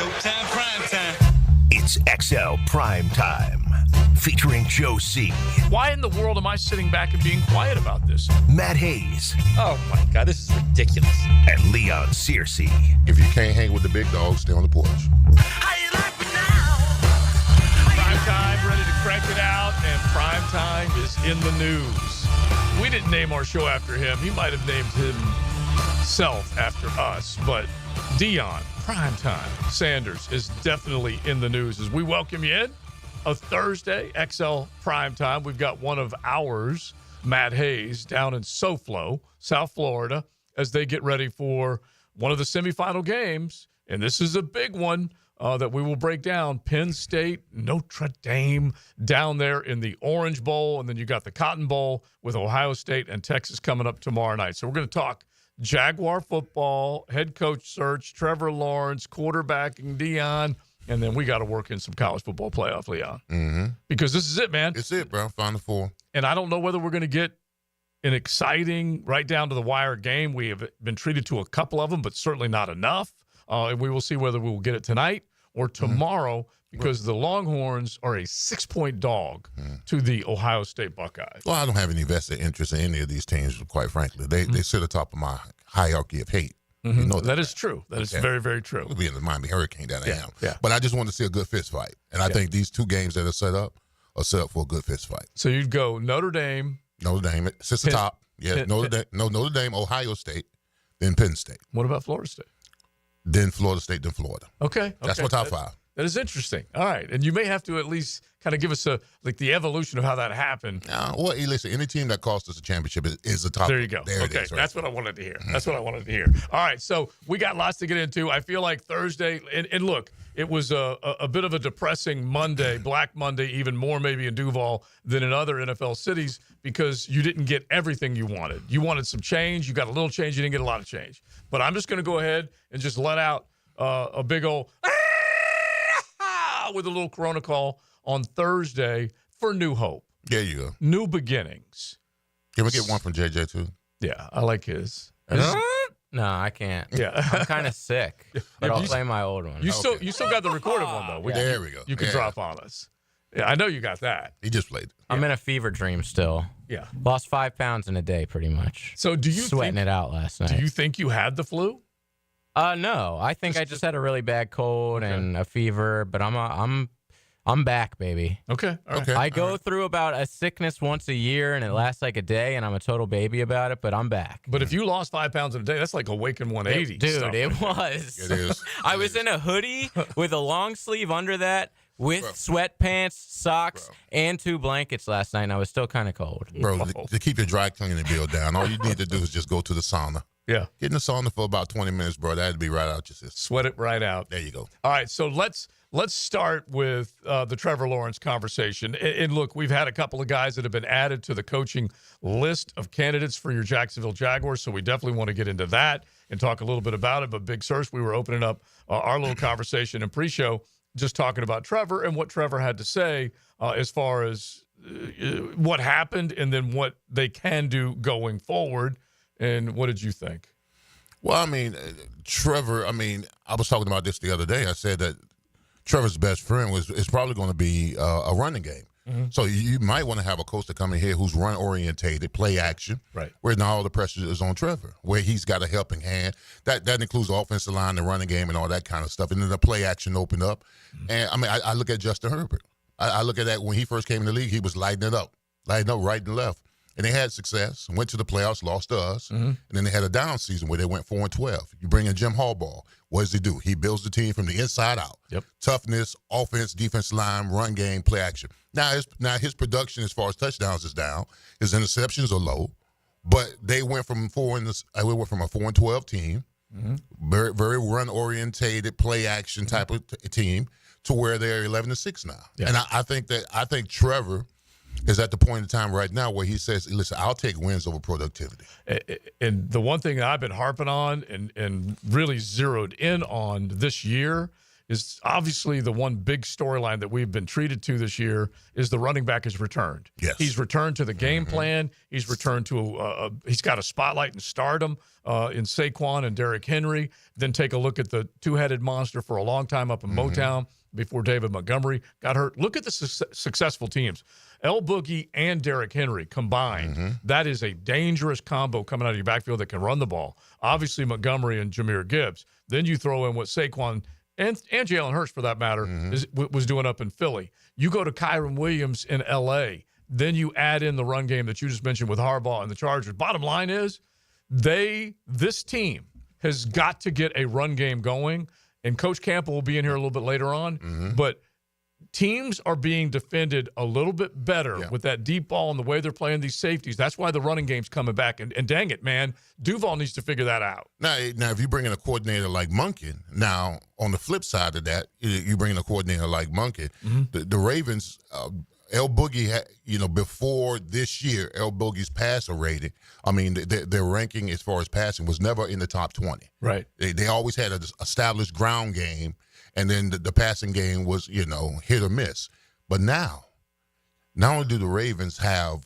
Showtime, primetime. It's XL Primetime, featuring Joe C. Why in the world am I sitting back and being quiet about this? Matt Hayes. Oh, my God, this is ridiculous. And Leon Searcy. If you can't hang with the big dogs, stay on the porch. How you like me now? Primetime, ready to crank it out, and Primetime is in the news. We didn't name our show after him. He might have named himself after us, but Deion Sanders is definitely in the news as we welcome you in a Thursday XL Primetime. We've got one of ours, Matt Hayes, down in SoFlo, South Florida, as they get ready for one of the semifinal games, and this is a big one that we will break down. Penn State, Notre Dame down there in the Orange Bowl, and then you got the Cotton Bowl with Ohio State and Texas coming up tomorrow night. So we're going to talk Jaguar football, head coach search, Trevor Lawrence, quarterbacking Deion, and then we got to work in some college football playoff, Leon. Mm-hmm. Because this is it, man. It's it, bro. Final four. And I don't know whether we're going to get an exciting, right down to the wire game. We have been treated to a couple of them, but certainly not enough. And we will see whether we will get it tonight or tomorrow, because the Longhorns are a 6-point dog to the Ohio State Buckeyes. Well, I don't have any vested interest in any of these teams, quite frankly. They sit atop of my hierarchy of hate. You know that is true. That is very, very true. We'll be in the Miami Hurricane that I am. Yeah. But I just want to see a good fist fight. And I think these two games that are set up for a good fist fight. So you'd go Notre Dame. Notre Dame sits atop. Yeah, Notre Dame, Ohio State, then Penn State. What about Florida State? Then Florida State, then Florida. Okay. That's my top five. That is interesting. All right. And you may have to at least kind of give us the evolution of how that happened. Well, listen, any team that cost us a championship is the top. There you go. There okay. it is, right? That's what I wanted to hear. That's what I wanted to hear. All right. So we got lots to get into. I feel like Thursday, and look, it was a bit of a depressing Monday, Black Monday, even more maybe in Duval than in other NFL cities, because you didn't get everything you wanted. You wanted some change. You got a little change. You didn't get a lot of change. But I'm just going to go ahead and just let out a big old with a little Corona call on Thursday for new hope. There you go. New beginnings. Can we get one from JJ too? Yeah, I like his. No, I can't. Yeah. I'm kind of sick, but I'll play my old one. You still got the recorded one, though. There we go. You can drop on us. Yeah, I know you got that. He just played it. I'm in a fever dream still. Yeah. Lost 5 pounds in a day, pretty much. So do you sweating it out last night? Do you think you had the flu? No. I think I just had a really bad cold and a fever, but I'm back, baby. Okay. All right. Okay. I go through about a sickness once a year, and it lasts like a day, and I'm a total baby about it, but I'm back. But if you lost 5 pounds in a day, that's like Awaken 180. Dude, stuff. it was. It is. I was in a hoodie with a long sleeve under that, with sweatpants, socks, and 2 blankets last night, and I was still kind of cold. Bro, to keep your dry cleaning bill down, all you need to do is just go to the sauna. Yeah. Get in the sauna for about 20 minutes, bro. That'd be right out your system. Sweat it right out. There you go. All right, so let's start with the Trevor Lawrence conversation. And look, we've had a couple of guys that have been added to the coaching list of candidates for your Jacksonville Jaguars, so we definitely want to get into that and talk a little bit about it. But Big Search, we were opening up our little conversation in pre-show, just talking about Trevor and what Trevor had to say as far as what happened and then what they can do going forward. And what did you think? Well, I mean, Trevor, I was talking about this the other day. I said that Trevor's best friend is probably going to be a running game. Mm-hmm. So you might want to have a coach to come in here who's run-orientated, play action, right? Where now all the pressure is on Trevor, where he's got a helping hand. That includes the offensive line, the running game, and all that kind of stuff. And then the play action open up. Mm-hmm. And, I look at Justin Herbert. I look at that when he first came in the league, he was lighting it up right and left. And they had success, went to the playoffs, lost to us, and then they had a down season where they went 4-12. You bring in Jim Harbaugh. What does he do? He builds the team from the inside out. Yep. Toughness, offense, defense line, run game, play action. Now his production as far as touchdowns is down. His interceptions are low, but they went from a 4-12 team, very very run orientated, play action type of team, to where they're 11-6 now. Yeah. And I think Trevor is at the point in time right now where he says, listen, I'll take wins over productivity. And the one thing that I've been harping on and really zeroed in on this year is obviously the one big storyline that we've been treated to this year is the running back has returned. Yes. He's returned to the game plan. He's returned to he's got a spotlight and stardom in Saquon and Derrick Henry. Then take a look at the two-headed monster for a long time up in Motown before David Montgomery got hurt. Look at the successful teams. El Boogie and Derrick Henry combined. That is a dangerous combo coming out of your backfield that can run the ball. Obviously, Montgomery and Jahmyr Gibbs. Then you throw in what Saquon and Jalen Hurts, for that matter, was doing up in Philly. You go to Kyron Williams in L.A., then you add in the run game that you just mentioned with Harbaugh and the Chargers. Bottom line is this team has got to get a run game going, and Coach Campo will be in here a little bit later on, but teams are being defended a little bit better with that deep ball and the way they're playing these safeties. That's why the running game's coming back. And dang it, man, Duval needs to figure that out. Now, if you bring in a coordinator like Monken, now on the flip side of that, you bring in a coordinator like Monken, the Ravens, El Boogie, before this year, El Boogie's passer rating, I mean, their ranking as far as passing was never in the top 20. Right. They always had an established ground game, and then the passing game was, hit or miss. But now, not only do the Ravens have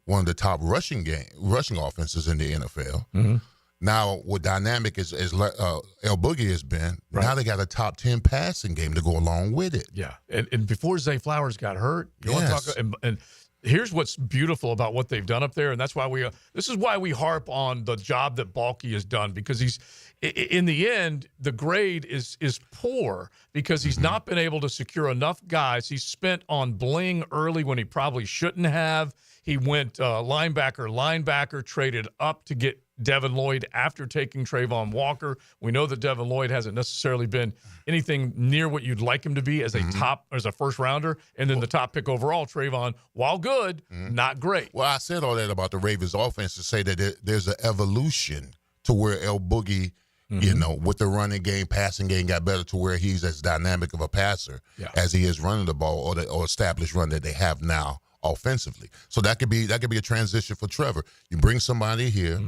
one of the top rushing offenses in the NFL, now what dynamic is El Boogie has been, now they got a top 10 passing game to go along with it. Yeah, and before Zay Flowers got hurt, you want to talk, and here's what's beautiful about what they've done up there, and that's why this is why we harp on the job that Balky has done, because he's, in the end, the grade is poor because he's not been able to secure enough guys. He's spent on bling early when he probably shouldn't have. He went linebacker, traded up to get Devin Lloyd after taking Trayvon Walker. We know that Devin Lloyd hasn't necessarily been anything near what you'd like him to be as a first rounder. And then the top pick overall, Trayvon, while good, not great. Well, I said all that about the Ravens offense to say that there's an evolution to where El Boogie, with the running game, passing game got better to where he's as dynamic of a passer as he is running the ball or established run that they have now offensively. So that could be a transition for Trevor. You bring somebody here,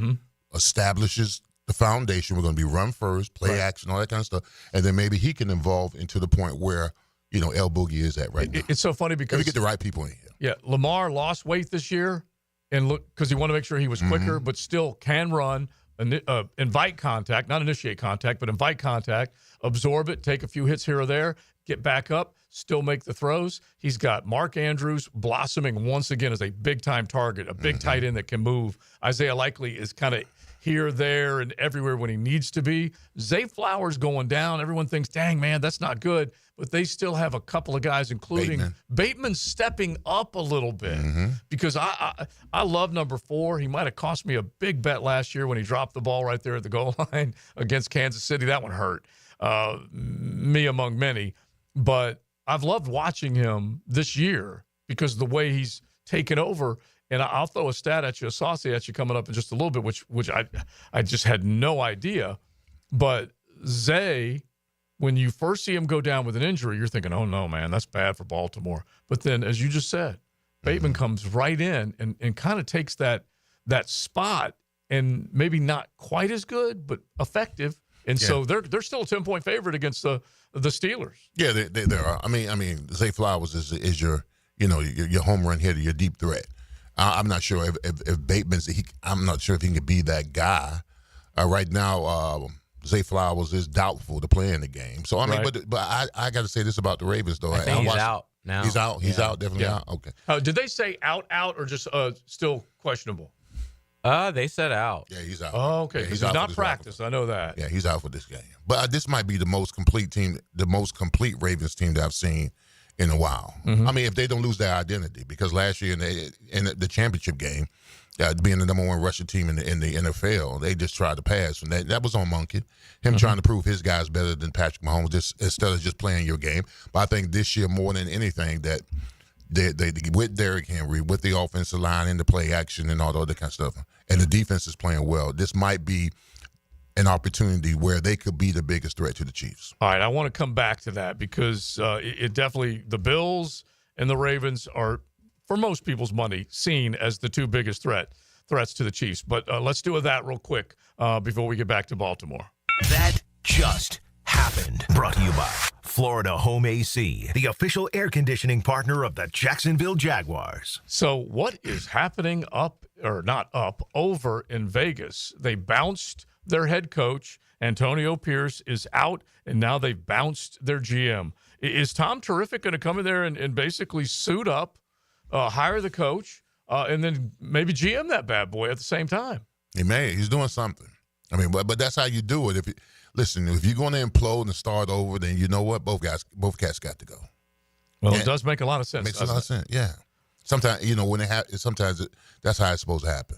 establishes the foundation. We're going to be run first, play action, all that kind of stuff, and then maybe he can evolve into the point where El Boogie is at right now. It's so funny because if we get the right people in here. Yeah, Lamar lost weight this year, and look, because he wanted to make sure he was quicker, but still can run. Invite contact, not initiate contact, but invite contact, absorb it, take a few hits here or there, get back up, still make the throws. He's got Mark Andrews blossoming once again as a big-time target, a big tight end that can move. Isaiah Likely is kind of here, there, and everywhere when he needs to be. Zay Flowers going down. Everyone thinks, dang, man, that's not good. But they still have a couple of guys, including Bateman stepping up a little bit because I love number 4. He might have cost me a big bet last year when he dropped the ball right there at the goal line against Kansas City. That one hurt me among many. But I've loved watching him this year because of the way he's taken over. And I'll throw a stat at you, a saucy at you coming up in just a little bit, which I just had no idea. But Zay, when you first see him go down with an injury, you're thinking, oh, no, man, that's bad for Baltimore. But then, as you just said, Bateman comes right in and kind of takes that spot, and maybe not quite as good, but effective. And so they're still a 10-point favorite against the Steelers. Yeah, they are. I mean, Zay Flowers is your home run hitter, your deep threat. I'm not sure if Bateman's. I'm not sure if he can be that guy. Right now, Zay Flowers is doubtful to play in the game. So I mean, but I got to say this about the Ravens though. I think he's out now. He's out. He's out. Definitely out. Okay. Did they say out, or just still questionable? They said out. Yeah, he's out. Oh, okay. Yeah, he's not practiced. I know that. Yeah, he's out for this game. But this might be the most complete team, the most complete Ravens team that I've seen in a while. I mean, if they don't lose their identity, because last year in the championship game, being the number 1 rushing team in the NFL, they just tried to pass, and that was on Monken. Him trying to prove his guy's better than Patrick Mahomes, just instead of just playing your game. But I think this year more than anything that they with Derrick Henry, with the offensive line and the play action and all the other kind of stuff, and the defense is playing well, this might be an opportunity where they could be the biggest threat to the Chiefs. All right, I want to come back to that because it definitely, the Bills and the Ravens are, for most people's money, seen as the 2 biggest threats to the Chiefs. But let's do that real quick before we get back to Baltimore. That just happened. happened. Brought to you by Florida Home AC, the official air conditioning partner of the Jacksonville Jaguars. So what is happening over in Vegas? They bounced their head coach. Antonio Pierce is out, and now they've bounced their GM. Is Tom Terrific going to come in there and basically suit up, hire the coach, and then maybe GM that bad boy at the same time? He may. He's doing something. I mean, but that's how you do it. If you're going to implode and start over, then you know what? Both cats got to go. Well, it does make a lot of sense. Makes a lot of sense. Yeah. Sometimes when that's how it's supposed to happen.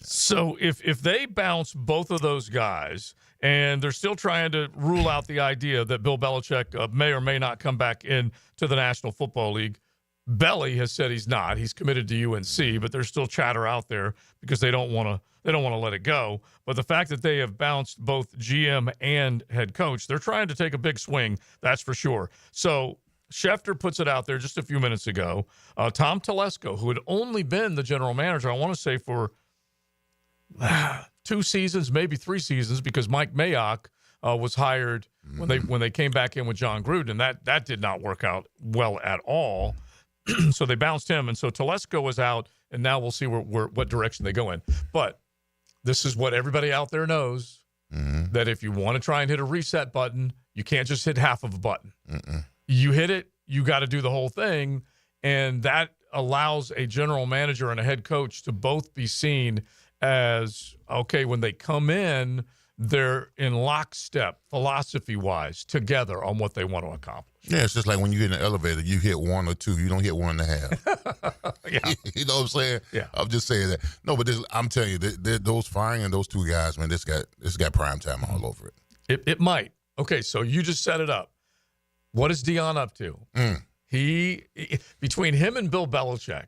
So if they bounce both of those guys, and they're still trying to rule out the idea that Bill Belichick may or may not come back into the National Football League. Belly has said he's not. He's committed to UNC, but there's still chatter out there because they don't want to let it go. But the fact that they have bounced both GM and head coach, they're trying to take a big swing, that's for sure. So Schefter puts it out there just a few minutes ago. Tom Telesco, who had only been the general manager, I want to say for 2 seasons, maybe 3 seasons, because Mike Mayock was hired when they came back in with John Gruden, and that did not work out well at all. So they bounced him, and so Telesco was out, and now we'll see what direction they go in. But this is what everybody out there knows, that if you want to try and hit a reset button, you can't just hit half of a button. You hit it, you got to do the whole thing, and that allows a general manager and a head coach to both be seen as, okay, when they come in, they're in lockstep, philosophy-wise, together on what they want to accomplish. Yeah, it's just like when you get in an elevator, you hit 1 or 2. You don't hit 1.5. Yeah. You know what I'm saying? Yeah. I'm just saying that. No, but I'm telling you, those firing and those 2 guys, man, this got Primetime all over it. It might. Okay, so you just set it up. What is Deion up to? He between him and Bill Belichick,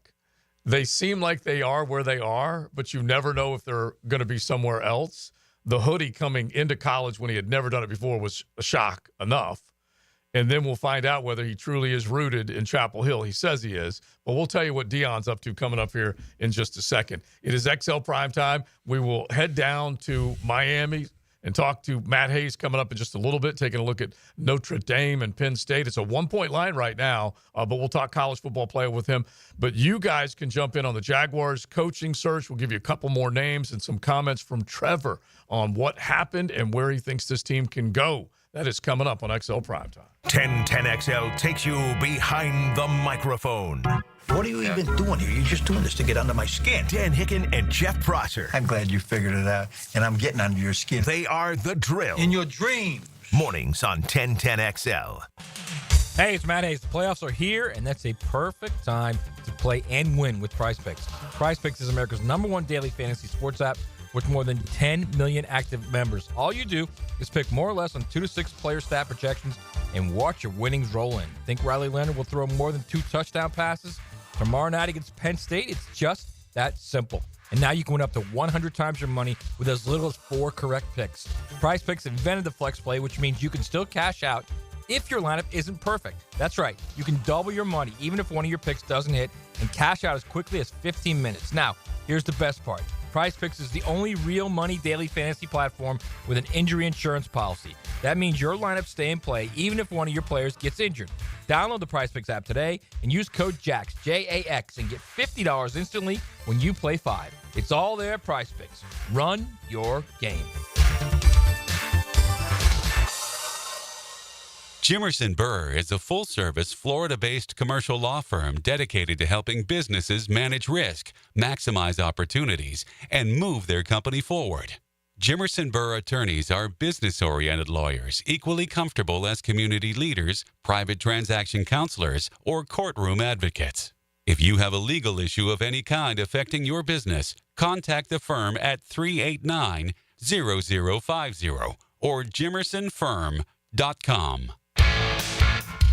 they seem like they are where they are, but you never know if they're going to be somewhere else. The hoodie coming into college when he had never done it before was a shock enough. And then we'll find out whether he truly is rooted in Chapel Hill. He says he is. But we'll tell you what Deion's up to coming up here in just a second. It is XL Primetime. We will head down to Miami and talk to Matt Hayes coming up in just a little bit, taking a look at Notre Dame and Penn State. It's a 1-point line right now, but we'll talk college football player with him. But you guys can jump in on the Jaguars coaching search. We'll give you a couple more names and some comments from Trevor on what happened and where he thinks this team can go. That is coming up on XL Primetime. 1010XL takes you behind the microphone. What are you even doing here? You're just doing this to get under my skin. Dan Hicken and Jeff Prosser. I'm glad you figured it out, and I'm getting under your skin. They are the drill. In your dreams. Mornings on 1010XL. Hey, it's Matt Hayes. The playoffs are here, and that's a perfect time to play and win with PrizePicks. PrizePicks is America's #1 daily fantasy sports app with more than 10 million active members. All you do is pick more or less on 2 to 6 player stat projections and watch your winnings roll in. Think Riley Leonard will throw more than 2 touchdown passes tomorrow night against Penn State? It's just that simple. And now you can win up to 100 times your money with as little as 4 correct picks. PrizePicks invented the flex play, which means you can still cash out if your lineup isn't perfect. That's right. You can double your money even if one of your picks doesn't hit and cash out as quickly as 15 minutes. Now, here's the best part. PrizePicks is the only real money daily fantasy platform with an injury insurance policy. That means your lineups stay in play even if one of your players gets injured. Download the PrizePicks app today and use code JAX, J-A-X, and get $50 instantly when you play 5. It's all there at PrizePicks. Run your game. Jimerson Burr is a full-service, Florida-based commercial law firm dedicated to helping businesses manage risk, maximize opportunities, and move their company forward. Jimerson Burr attorneys are business-oriented lawyers, equally comfortable as community leaders, private transaction counselors, or courtroom advocates. If you have a legal issue of any kind affecting your business, contact the firm at 389-0050 or jimersonfirm.com.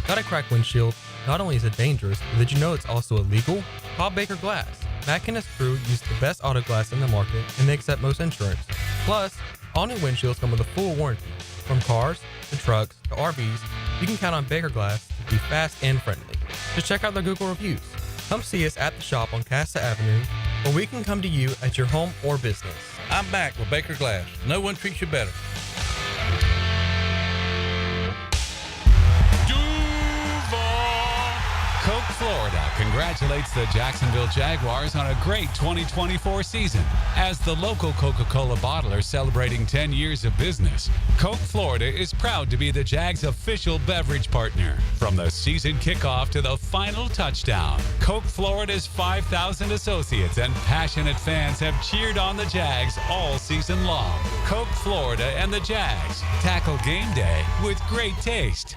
Got a cracked windshield? Not only is it dangerous, but did you know it's also illegal? Call Baker Glass. Mack and his crew use the best auto glass in the market, and they accept most insurance. Plus, all new windshields come with a full warranty. From cars, to trucks, to RVs, you can count on Baker Glass to be fast and friendly. Just check out their Google reviews. Come see us at the shop on Casta Avenue, or we can come to you at your home or business. I'm back with Baker Glass. No one treats you better. congratulates the Jacksonville Jaguars on a great 2024 season. As the local Coca-Cola bottler celebrating 10 years of business, Coke Florida is proud to be the Jags' official beverage partner. From the season kickoff to the final touchdown, Coke Florida's 5,000 associates and passionate fans have cheered on the Jags all season long. Coke Florida and the Jags tackle game day with great taste.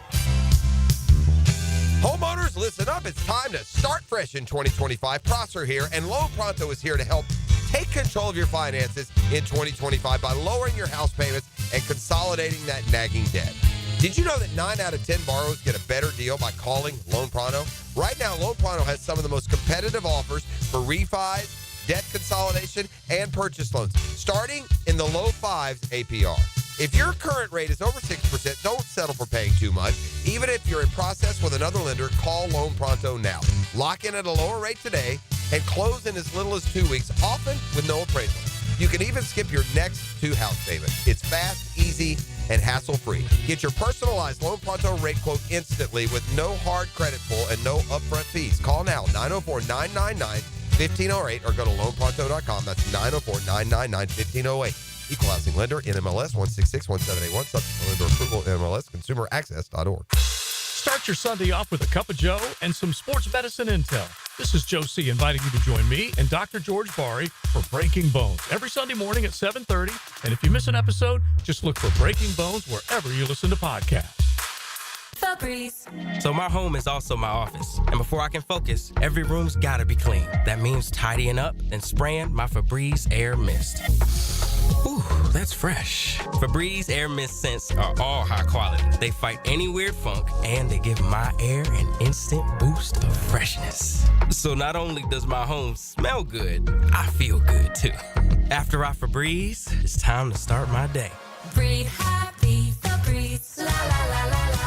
Homeowners, listen up. It's time to start fresh in 2025. Prosser here, and Loan Pronto is here to help take control of your finances in 2025 by lowering your house payments and consolidating that nagging debt. Did you know that 9 out of 10 borrowers get a better deal by calling Loan Pronto? Right now, Loan Pronto has some of the most competitive offers for refis, debt consolidation, and purchase loans, starting in the low 5s APR. If your current rate is over 6%, don't settle for paying too much. Even if you're in process with another lender, call Loan Pronto now. Lock in at a lower rate today and close in as little as 2 weeks, often with no appraisal. You can even skip your next 2 house payments. It's fast, easy, and hassle-free. Get your personalized Loan Pronto rate quote instantly with no hard credit pull and no upfront fees. Call now, 904-999-1508, or go to loanpronto.com. That's 904-999-1508. Equal housing lender, NMLS 1661781, subject to lender approval, NMLS consumeraccess.org. Start your Sunday off with a cup of Joe and some sports medicine intel. This is Joe C. inviting you to join me and Dr. George Bari for Breaking Bones every Sunday morning at 7:30. And if you miss an episode, just look for Breaking Bones wherever you listen to podcasts. Febreze. So my home is also my office. And before I can focus, every room's gotta be clean. That means tidying up and spraying my Febreze Air Mist. Ooh, that's fresh. Febreze Air Mist scents are all high quality. They fight any weird funk, and they give my air an instant boost of freshness. So not only does my home smell good, I feel good too. After I Febreze, it's time to start my day. Breathe happy, Febreze, la la la la la.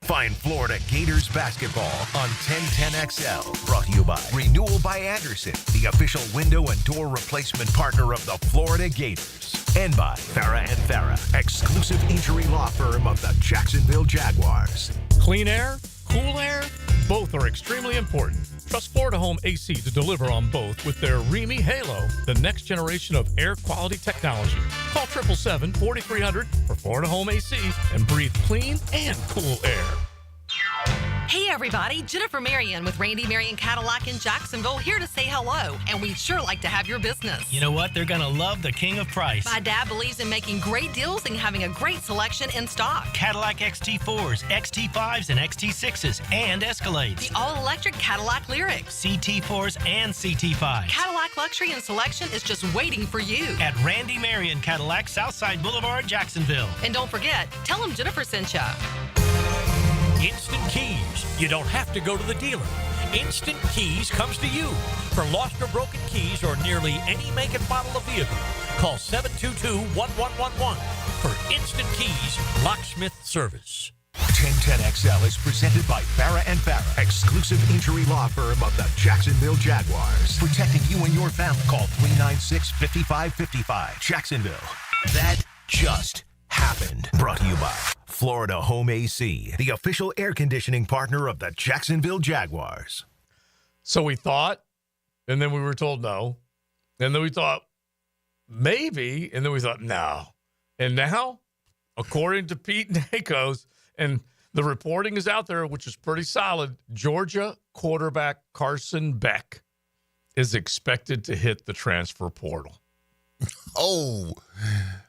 Find Florida Gators basketball on 1010XL. Brought to you by Renewal by Anderson, the official window and door replacement partner of the Florida Gators. And by Farah and Farah, exclusive injury law firm of the Jacksonville Jaguars. Clean air, cool air, both are extremely important. Trust Florida Home AC to deliver on both with their Remy Halo, the next generation of air quality technology. Call 777-4300 for Florida Home AC and breathe clean and cool air. Hey everybody, Jennifer Marion with Randy Marion Cadillac in Jacksonville here to say hello, and we'd sure like to have your business. You know what? They're going to love the king of price. My dad believes in making great deals and having a great selection in stock. Cadillac XT4s, XT5s, and XT6s, and Escalades. The all-electric Cadillac Lyriq. CT4s and CT5s. Cadillac luxury and selection is just waiting for you. At Randy Marion Cadillac, Southside Boulevard, Jacksonville. And don't forget, tell them Jennifer sent ya. Instant Keys. You don't have to go to the dealer. Instant Keys comes to you. For lost or broken keys or nearly any make and model of vehicle, call 722-1111 for Instant Keys Locksmith Service. 1010XL is presented by Farah and Farah, exclusive injury law firm of the Jacksonville Jaguars. Protecting you and your family. Call 396-5555. Jacksonville. That just happened. Brought to you by Florida Home AC, the official air conditioning partner of the Jacksonville Jaguars. So we thought, and then we were told no. And then we thought maybe, and then we thought no. And now, according to Pete Nakos, and the reporting is out there, which is pretty solid, Georgia quarterback Carson Beck is expected to hit the transfer portal. Oh.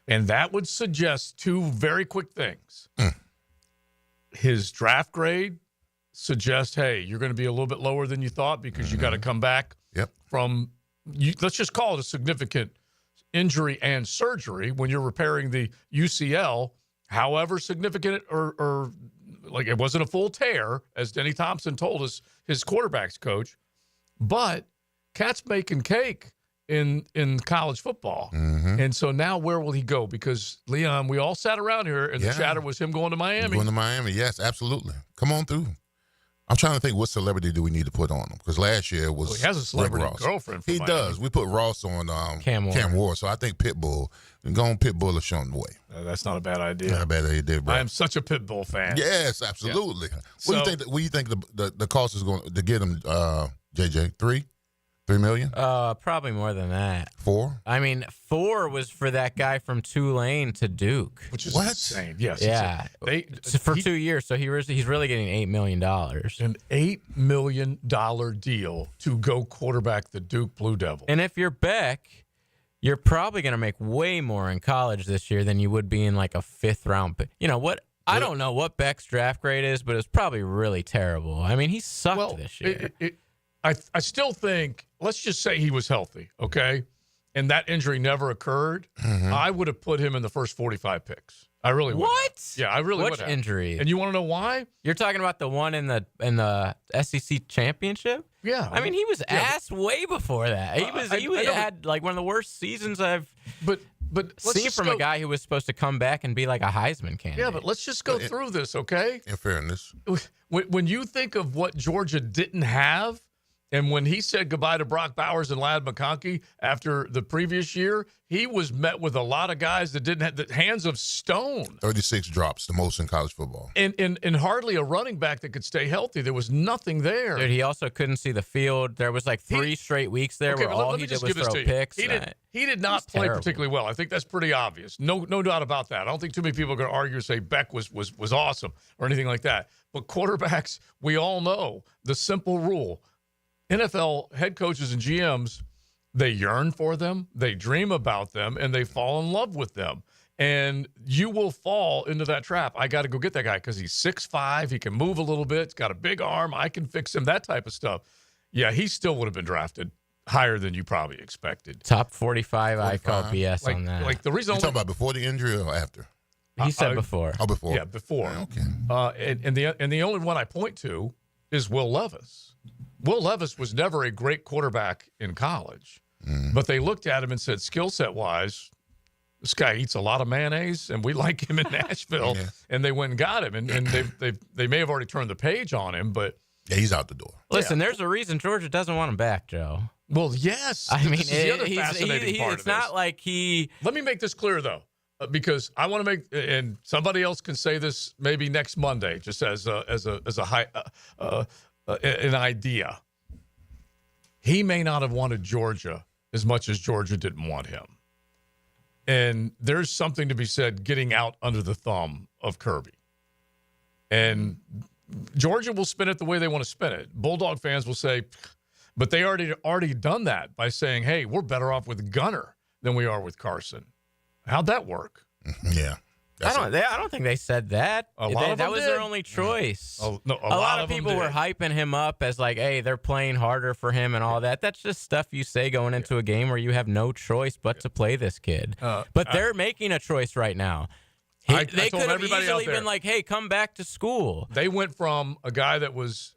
And that would suggest two very quick things. His draft grade suggests, hey, you're going to be a little bit lower than you thought because you got to come back from, let's just call it a significant injury and surgery when you're repairing the UCL, however significant or like it wasn't a full tear, as Denny Thompson told us, his quarterback's coach. But cat's making cake in college football. And so now where will he go? Because, Leon, we all sat around here, and the chatter was him going to Miami. Going to Miami, yes, absolutely. Come on through. I'm trying to think what celebrity do we need to put on him, because last year was he has a celebrity Rick Ross. girlfriend. From He Miami. does. We put Ross on Cam Ward, so I think Pitbull. Go on Pitbull or show him the way. That's not a bad idea. Not a bad idea, bro. I am such a Pitbull fan. Yes, absolutely. Yeah. What do you think the cost is going to get him, JJ? $3 million? Probably more than that. 4? I mean, 4 was for that guy from Tulane to Duke, Which is What? insane. Yes. Yeah, for 2 years. So he's really getting $8 million. An $8 million deal to go quarterback the Duke Blue Devils. And if you're Beck, you're probably going to make way more in college this year than you would be in like a 5th round pick. You know what? I don't know what Beck's draft grade is, but it's probably really terrible. I mean, he sucked this year. I still think, let's just say he was healthy, okay, and that injury never occurred, I would have put him in the first 45 picks. I really would. What? Yeah, I really would. Which injury? And you want to know why? You're talking about the one in the SEC championship? Yeah. I mean, he was ass way before that. He had like one of the worst seasons I've seen from a guy who was supposed to come back and be like a Heisman candidate. Yeah, but let's just go through this, okay? In fairness. When you think of what Georgia didn't have, and when he said goodbye to Brock Bowers and Ladd McConkey after the previous year, he was met with a lot of guys that didn't have the hands of stone. 36 drops, the most in college football. And hardly a running back that could stay healthy. There was nothing there. Dude, he also couldn't see the field. There was like 3 straight weeks there where all he did was throw picks. He did not play particularly well. I think that's pretty obvious. No doubt about that. I don't think too many people are going to argue and say Beck was awesome or anything like that. But quarterbacks, we all know the simple rule. NFL head coaches and GMs, they yearn for them, they dream about them, and they fall in love with them. And you will fall into that trap. I got to go get that guy because he's 6'5", he can move a little bit, he's got a big arm, I can fix him, that type of stuff. Yeah, he still would have been drafted higher than you probably expected. Top 45, I call BS on that. Like the reason you talking about before the injury or after? He said before. Oh, before. Yeah, before. Okay. And the only one I point to is Will Levis. Will Levis was never a great quarterback in college, but they looked at him and said, skill set wise, this guy eats a lot of mayonnaise, and we like him in Nashville. And they went and got him, and they may have already turned the page on him, but yeah, he's out the door. Listen, there's a reason Georgia doesn't want him back, Joe. Well, yes. I mean, this is the other fascinating part of it's this. not like he. Let me make this clear though, because I want to make, and somebody else can say this maybe next Monday, just as a high. An idea. He may not have wanted Georgia as much as Georgia didn't want him. And there's something to be said getting out under the thumb of Kirby. And Georgia will spin it the way they want to spin it. Bulldog fans will say, but they already done that by saying, hey, we're better off with Gunner than we are with Carson. How'd that work? Yeah. I don't think they said that. That was their only choice. A lot of people were hyping him up as like, hey, they're playing harder for him and all that. That's just stuff you say going into a game where you have no choice but to play this kid. But they're making a choice right now. They could have easily been like, hey, come back to school. They went from a guy that was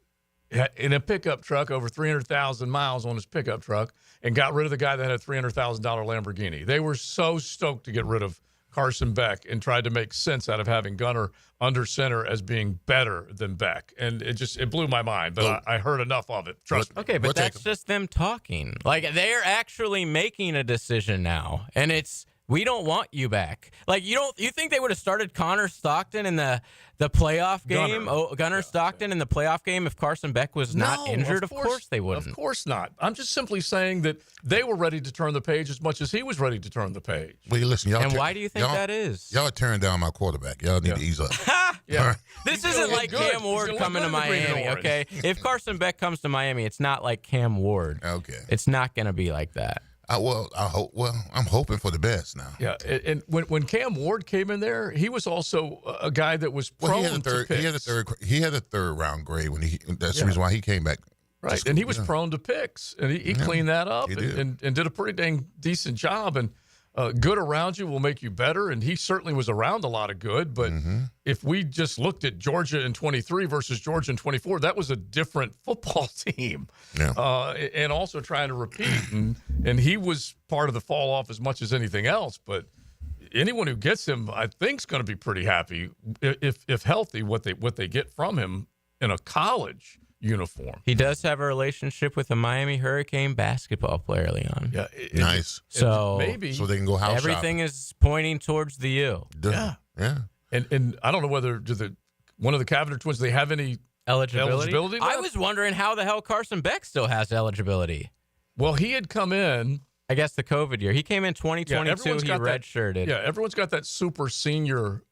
in a pickup truck, over 300,000 miles on his pickup truck, and got rid of the guy that had a $300,000 Lamborghini. They were so stoked to get rid of Carson Beck and tried to make sense out of having Gunner under center as being better than Beck. And it blew my mind, but I heard enough of it. Trust me. Okay, but that's just them talking. Like, they're actually making a decision now, and it's, we don't want you back. Like, you think they would have started Connor Stockton in the playoff game? Gunner Stockton in the playoff game if Carson Beck was not injured? Of course they wouldn't. Of course not. I'm just simply saying that they were ready to turn the page as much as he was ready to turn the page. Well, listen, y'all. And why do you think that is? Y'all are tearing down my quarterback. Y'all need to ease up. Yeah. This isn't like Cam Ward coming to Miami, okay? If Carson Beck comes to Miami, it's not like Cam Ward. Okay. It's not going to be like that. I'm hoping for the best now. Yeah, and when Cam Ward came in there, he was also a guy that was prone to picks. He had a third round grade when that's the reason why he came back. Right, and he was prone to picks, and he cleaned that up and did a pretty dang decent job. And good around you will make you better, and he certainly was around a lot of good. But if we just looked at Georgia in 23 versus Georgia in 24, that was a different football team. Yeah. And also trying to repeat, and he was part of the fall off as much as anything else. But anyone who gets him, I think, is going to be pretty happy if healthy what they get from him in a college uniform. He does have a relationship with a Miami Hurricane basketball player, Leon. Yeah, nice. So maybe so they can go house everything shopping. is pointing towards the U. Yeah. And I don't know whether one of the Cavender twins, they have any eligibility I left? was wondering how the hell Carson Beck still has eligibility. Well, he had come in. I guess the COVID year. He came in 2022. He redshirted. Yeah, everyone's got that super senior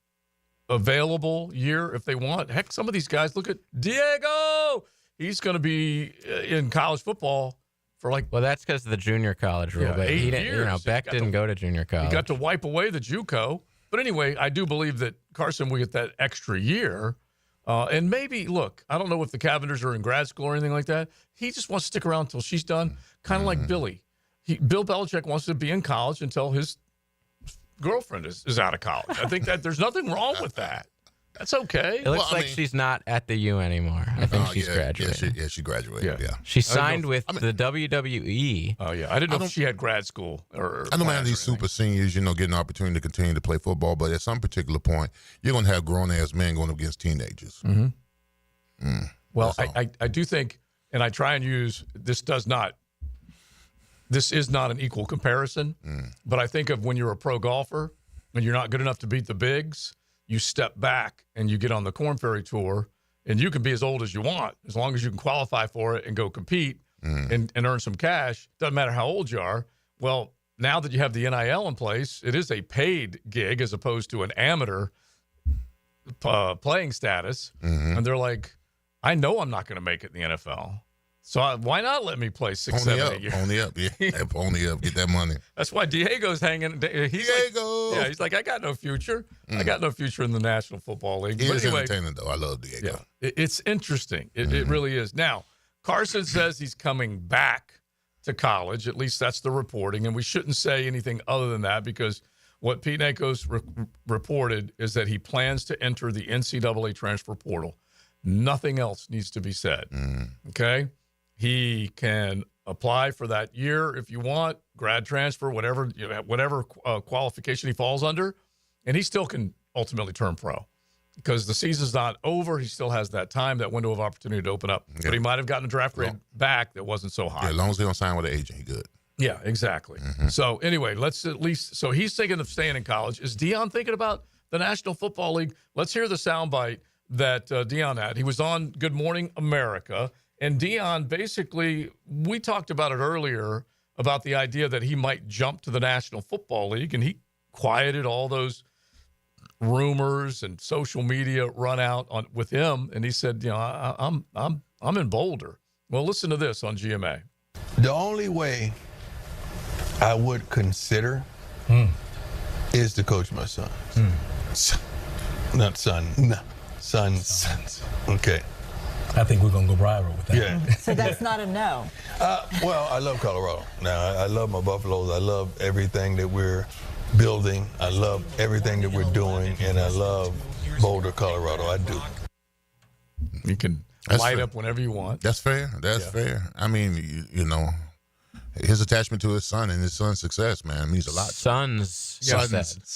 available year if they want. Heck, some of these guys, look at Diego. He's going to be in college football for Well, that's because of the junior college rule. But 8 he didn't, years. Beck didn't go to junior college. He got to wipe away the JUCO. But anyway, I do believe that Carson will get that extra year. And maybe, look, I don't know if the Cavenders are in grad school or anything like that. He just wants to stick around until she's done, kind of like Billy. Bill Belichick wants to be in college until his girlfriend is out of college. I think that there's nothing wrong with that. That's okay. It looks like she's not at the U anymore. I think she's graduated. She graduated. Yeah. She signed with the WWE. Oh, yeah. I didn't know if she had grad school. I don't mind these super seniors, getting an opportunity to continue to play football, but at some particular point, you're going to have grown-ass men going up against teenagers. Mm-hmm. Well, I do think, and I try and use, this is not an equal comparison, but I think of when you're a pro golfer and you're not good enough to beat the bigs, you step back and you get on the Korn Ferry Tour, and you can be as old as you want, as long as you can qualify for it and go compete and earn some cash. Doesn't matter how old you are. Well, now that you have the NIL in place, it is a paid gig as opposed to an amateur playing status. And they're like, I know I'm not going to make it in the NFL. So why not let me play 6, 7, 8 years? Pony up, yeah. Pony up, get that money. That's why Diego's hanging. He's like, I got no future. I got no future in the National Football League. He but is anyway, entertaining, though. I love Diego. Yeah, it's interesting. It really is. Now, Carson says he's coming back to college. At least that's the reporting. And we shouldn't say anything other than that, because what Pete Nakos reported is that he plans to enter the NCAA transfer portal. Nothing else needs to be said. Okay? He can apply for that year if you want, grad transfer, whatever qualification he falls under, and he still can ultimately turn pro because the season's not over. He still has that time, that window of opportunity to open up. But he might have gotten a draft grade back that wasn't so high. Yeah, as long as they don't sign with an agent, he good. Yeah, exactly. So anyway, let's at least – so he's thinking of staying in college. Is Deion thinking about the National Football League? Let's hear the soundbite that Deion had. He was on Good Morning America. And Deion, basically, we talked about it earlier, about the idea that he might jump to the National Football League, and he quieted all those rumors and social media run out with him. And he said, I'm in Boulder. Well, listen to this on GMA. The only way I would consider is to coach my son. Not son. No. Sons. Okay. I think we're going to go rival with that. Yeah. So that's not a no. Well, I love Colorado. Now, I love my Buffaloes. I love everything that we're building. I love everything that we're doing, and I love Boulder, Colorado. I do. You can light up whenever you want. That's fair. That's fair. I mean, his attachment to his son and his son's success, man, means a lot. Sons.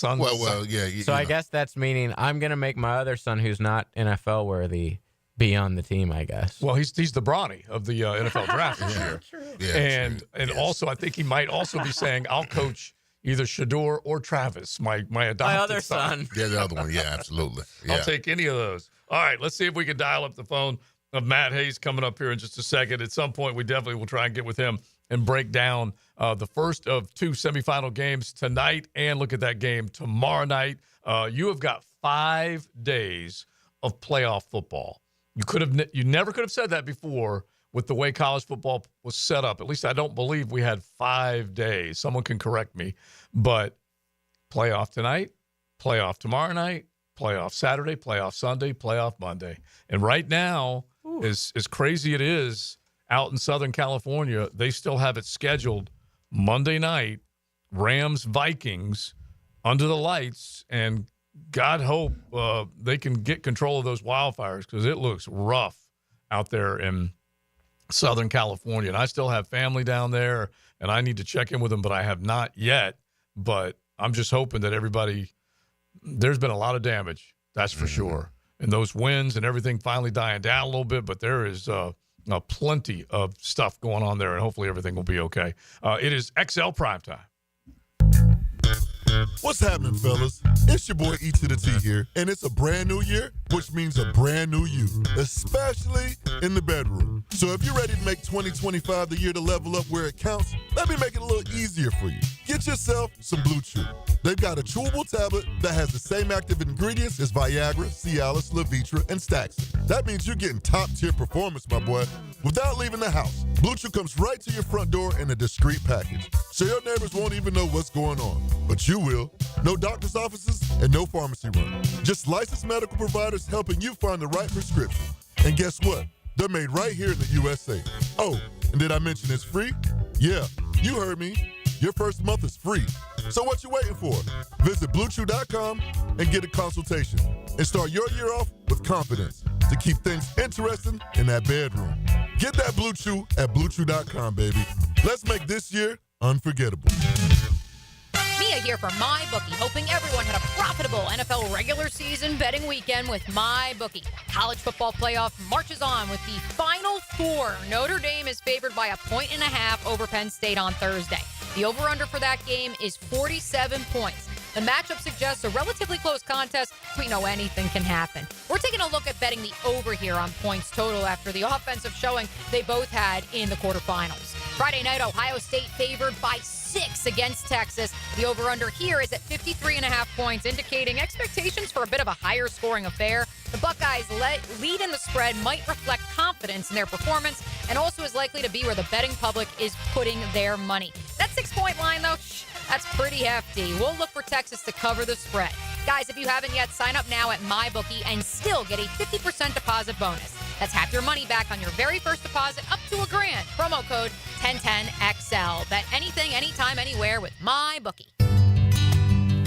Well, yeah. So I guess that's meaning I'm going to make my other son, who's not NFL worthy, be on the team, I guess. Well, he's the Bronny of the NFL draft this year. Yeah, and also, I think he might also be saying, I'll coach either Shador or Travis, my adopted other son. Yeah, the other one. Yeah, absolutely. Yeah. I'll take any of those. All right, let's see if we can dial up the phone of Matt Hayes coming up here in just a second. At some point, we definitely will try and get with him and break down the first of 2 semifinal games tonight and look at that game tomorrow night. You have got 5 days of playoff football. You never could have said that before with the way college football was set up. At least I don't believe we had 5 days. Someone can correct me. But playoff tonight, playoff tomorrow night, playoff Saturday, playoff Sunday, playoff Monday. And right now, as crazy it is out in Southern California, they still have it scheduled Monday night, Rams-Vikings under the lights, and God hope they can get control of those wildfires because it looks rough out there in Southern California. And I still have family down there, and I need to check in with them, but I have not yet. But I'm just hoping that there's been a lot of damage, that's for sure. and those wins and everything finally dying down a little bit, but there is plenty of stuff going on there, and hopefully everything will be okay. It is XL Primetime. What's happening, fellas? It's your boy E to the T here, and it's a brand new year, which means a brand new you, especially in the bedroom. So if you're ready to make 2025 the year to level up where it counts, let me make it a little easier for you. Get yourself some Blue Chew. They've got a chewable tablet that has the same active ingredients as Viagra, Cialis, Levitra, and Staxin. That means you're getting top-tier performance, my boy, without leaving the house. Blue Chew comes right to your front door in a discreet package, so your neighbors won't even know what's going on. But you will. No doctor's offices and no pharmacy run. Just licensed medical providers helping you find the right prescription. And guess what? They're made right here in the USA. Oh, and did I mention it's free? Yeah, you heard me. Your first month is free. So what you waiting for? Visit BlueChew.com and get a consultation. And start your year off with confidence to keep things interesting in that bedroom. Get that Blue Chew at BlueChew.com, baby. Let's make this year unforgettable. Mia here for MyBookie, hoping everyone had a profitable NFL regular season betting weekend with MyBookie. College football playoff marches on with the Final Four. Notre Dame is favored by 1.5 over Penn State on Thursday. The over-under for that game is 47 points. The matchup suggests a relatively close contest. We know anything can happen. We're taking a look at betting the over here on points total after the offensive showing they both had in the quarterfinals. Friday night, Ohio State favored by 6 against Texas. The over-under here is at 53.5 points, indicating expectations for a bit of a higher scoring affair. The Buckeyes' lead in the spread might reflect confidence in their performance and also is likely to be where the betting public is putting their money. That 6-point line, though, that's pretty hefty. We'll look for Texas to cover the spread. Guys, if you haven't yet, sign up now at MyBookie and still get a 50% deposit bonus. That's half your money back on your very first deposit up to $1,000. Promo code 1010XL. Bet anything, anytime, anywhere with MyBookie.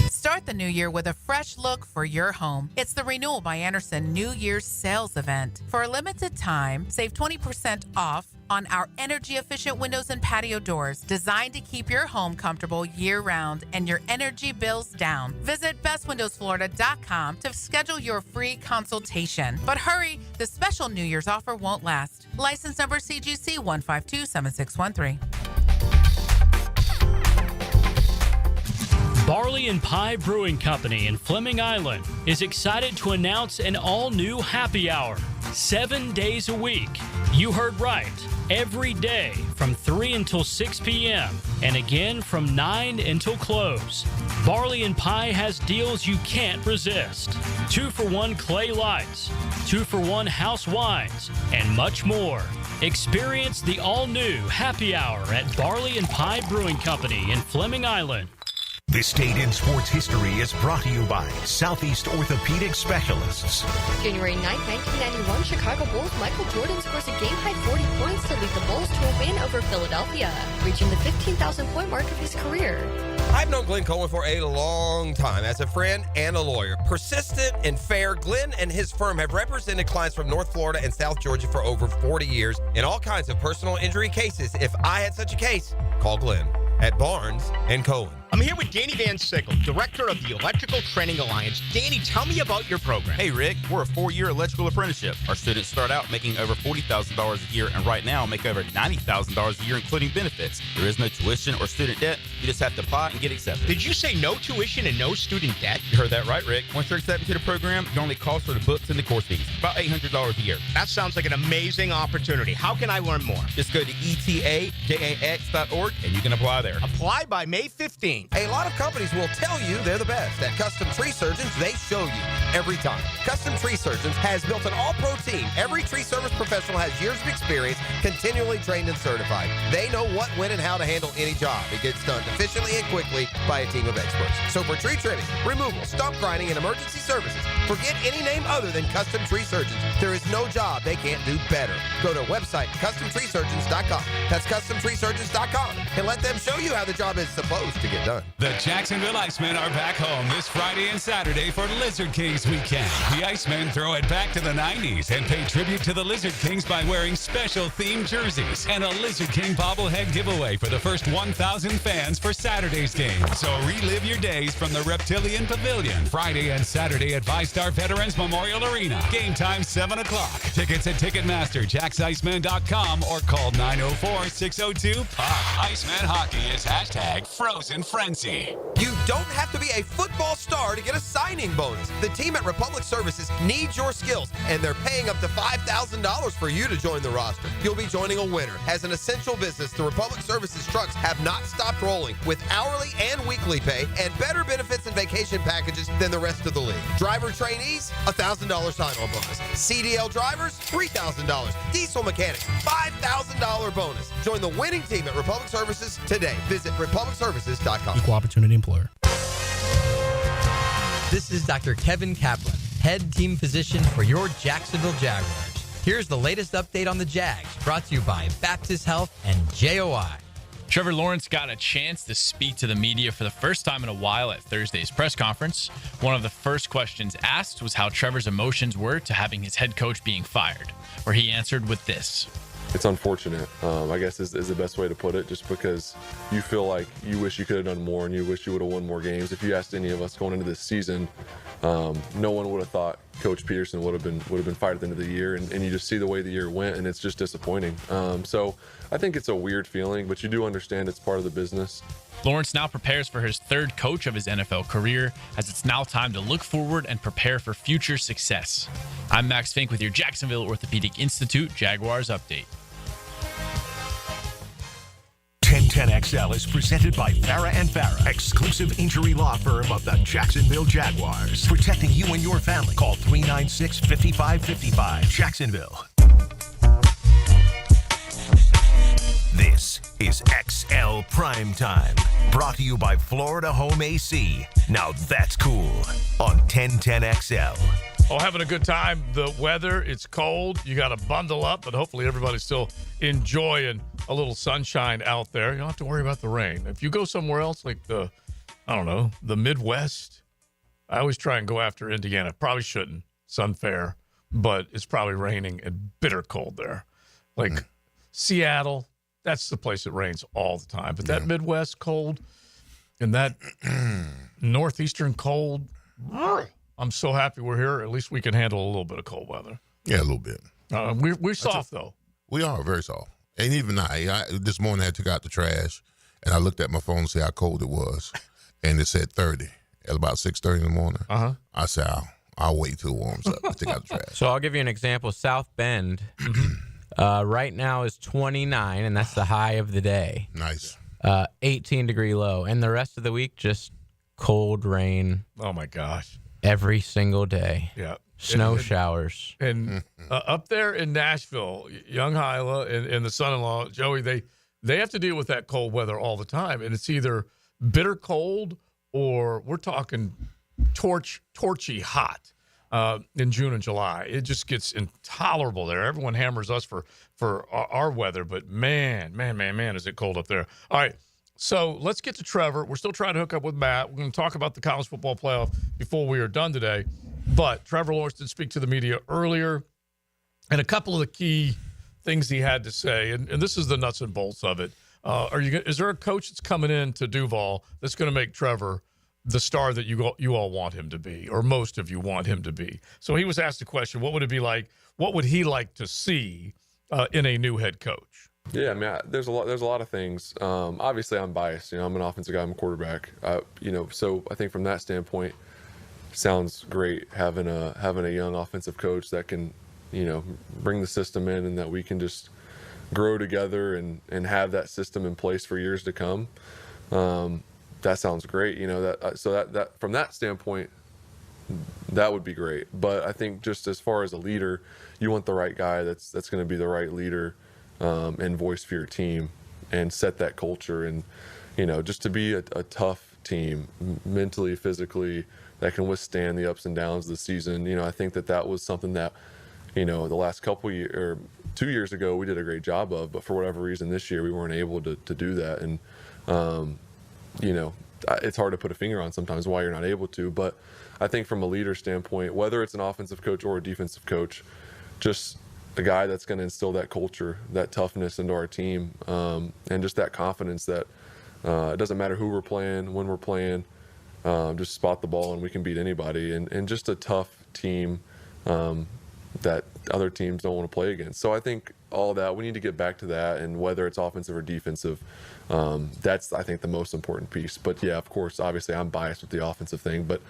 Start the new year with a fresh look for your home. It's the Renewal by Andersen New Year's sales event. For a limited time, save 20% off on our energy-efficient windows and patio doors designed to keep your home comfortable year-round and your energy bills down. Visit bestwindowsflorida.com to schedule your free consultation. But hurry, the special New Year's offer won't last. License number CGC 1527613. Barley and Pie Brewing Company in Fleming Island is excited to announce an all-new happy hour, 7 days a week. You heard right. Every day from 3 until 6 p.m. and again from 9 until close. Barley and Pie has deals you can't resist. 2-for-1 clay lights, 2-for-1 house wines, and much more. Experience the all-new happy hour at Barley and Pie Brewing Company in Fleming Island. This date in sports history is brought to you by Southeast Orthopedic Specialists. January 9, 1991, Chicago Bulls Michael Jordan scores a game-high 40 points to lead the Bulls to a win over Philadelphia, reaching the 15,000-point mark of his career. I've known Glenn Cohen for a long time as a friend and a lawyer. Persistent and fair, Glenn and his firm have represented clients from North Florida and South Georgia for over 40 years in all kinds of personal injury cases. If I had such a case, call Glenn at Barnes & Cohen. I'm here with Danny Van Sickle, director of the Electrical Training Alliance. Danny, tell me about your program. Hey, Rick, we're a 4-year electrical apprenticeship. Our students start out making over $40,000 a year, and right now make over $90,000 a year, including benefits. There is no tuition or student debt. You just have to apply and get accepted. Did you say no tuition and no student debt? You heard that right, Rick. Once you're accepted to the program, your only cost for the books and the course fees, about $800 a year. That sounds like an amazing opportunity. How can I learn more? Just go to etajax.org, and you can apply there. Apply by May 15th. A lot of companies will tell you they're the best. At Custom Tree Surgeons, they show you every time. Custom Tree Surgeons has built an all-pro team. Every tree service professional has years of experience, continually trained and certified. They know what, when, and how to handle any job. It gets done efficiently and quickly by a team of experts. So for tree trimming, removal, stump grinding, and emergency services, forget any name other than Custom Tree Surgeons. There is no job they can't do better. Go to website CustomTreeSurgeons.com. That's CustomTreeSurgeons.com, and let them show you how the job is supposed to get done. The Jacksonville Icemen are back home this Friday and Saturday for Lizard Kings weekend. The Icemen throw it back to the 90s and pay tribute to the Lizard Kings by wearing special themed jerseys and a Lizard King bobblehead giveaway for the first 1,000 fans for Saturday's game. So relive your days from the Reptilian Pavilion Friday and Saturday at ViStar Star Veterans Memorial Arena. Game time 7 o'clock. Tickets at Ticketmaster, JacksIceman.com, or call 904-602-POP. Iceman Hockey is #Frozen Frenzy. You don't have to be a football star to get a signing bonus. The team at Republic Services needs your skills, and they're paying up to $5,000 for you to join the roster. You'll be joining a winner. As an essential business, the Republic Services trucks have not stopped rolling with hourly and weekly pay and better benefits and vacation packages than the rest of the league. Driver trainees, $1,000 sign-on bonus. CDL drivers, $3,000. Diesel mechanics, $5,000 bonus. Join the winning team at Republic Services today. Visit republicservices.com. Equal opportunity employer. This is Dr. Kevin Kaplan, head team physician for your Jacksonville Jaguars. Here's the latest update on the Jags, brought to you by Baptist Health and JOI. Trevor Lawrence got a chance to speak to the media for the first time in a while at Thursday's press conference. One of the first questions asked was how Trevor's emotions were to having his head coach being fired, where he answered with this. It's unfortunate, I guess is the best way to put it, just because you feel like you wish you could have done more and you wish you would have won more games. If you asked any of us going into this season, no one would have thought Coach Peterson would have been fired at the end of the year, and you just see the way the year went, and it's just disappointing. So I think it's a weird feeling, but you do understand it's part of the business. Lawrence now prepares for his third coach of his NFL career, as it's now time to look forward and prepare for future success. I'm Max Fink with your Jacksonville Orthopedic Institute Jaguars update. 1010XL is presented by Farah and Farah, exclusive injury law firm of the Jacksonville Jaguars. Protecting you and your family. Call 396-5555. Jacksonville. This is XL Primetime, brought to you by Florida Home AC. Now that's cool on 1010XL. Oh, having a good time. The weather, it's cold. You got to bundle up, but hopefully everybody's still enjoying a little sunshine out there. You don't have to worry about the rain. If you go somewhere else like the Midwest, I always try and go after Indiana. Probably shouldn't. It's unfair, but it's probably raining and bitter cold there. Like Seattle, that's the place that rains all the time. But that Midwest cold and that Northeastern cold, I'm so happy we're here. At least we can handle a little bit of cold weather. Yeah, a little bit. We're soft, though. We are very soft. And even I this morning I took out the trash, and I looked at my phone to see how cold it was, and it said 30 at about 6:30 in the morning. I said, I'll wait till it warms up to take out the trash. So I'll give you an example. South Bend right now is 29, and that's the high of the day. Nice. 18-degree low. And the rest of the week, just cold rain. Oh, my gosh. Every single day. Yeah. Snow showers. And up there in Nashville, young Hyla and the son-in-law, Joey, they have to deal with that cold weather all the time. And it's either bitter cold or we're talking torchy hot in June and July. It just gets intolerable there. Everyone hammers us for our weather, but man, is it cold up there. All right, so let's get to Trevor. We're still trying to hook up with Matt. We're going to talk about the college football playoff before we are done today. But Trevor Lawrence did speak to the media earlier, and a couple of the key things he had to say, and this is the nuts and bolts of it. Is there a coach that's coming in to Duval that's going to make Trevor the star that you all want him to be, or most of you want him to be? So he was asked a question: what would it be like? What would he like to see in a new head coach? Yeah, I mean, there's a lot of things. Obviously, I'm biased. I'm an offensive guy. I'm a quarterback. So I think from that standpoint, sounds great having a young offensive coach that can, bring the system in and that we can just grow together and have that system in place for years to come. That sounds great. That from that standpoint, that would be great. But I think just as far as a leader, you want the right guy that's going to be the right leader and voice for your team and set that culture and, just to be a tough team mentally, physically, that can withstand the ups and downs of the season. I think that was something that, the last couple of years, or 2 years ago, we did a great job of, but for whatever reason this year, we weren't able to do that. And, it's hard to put a finger on sometimes why you're not able to, but I think from a leader standpoint, whether it's an offensive coach or a defensive coach, just a guy that's going to instill that culture, that toughness into our team, and just that confidence that it doesn't matter who we're playing, when we're playing, just spot the ball and we can beat anybody. And just a tough team that other teams don't want to play against. So I think all that, we need to get back to that, and whether it's offensive or defensive, that's, I think, the most important piece. But yeah, of course, obviously I'm biased with the offensive thing, but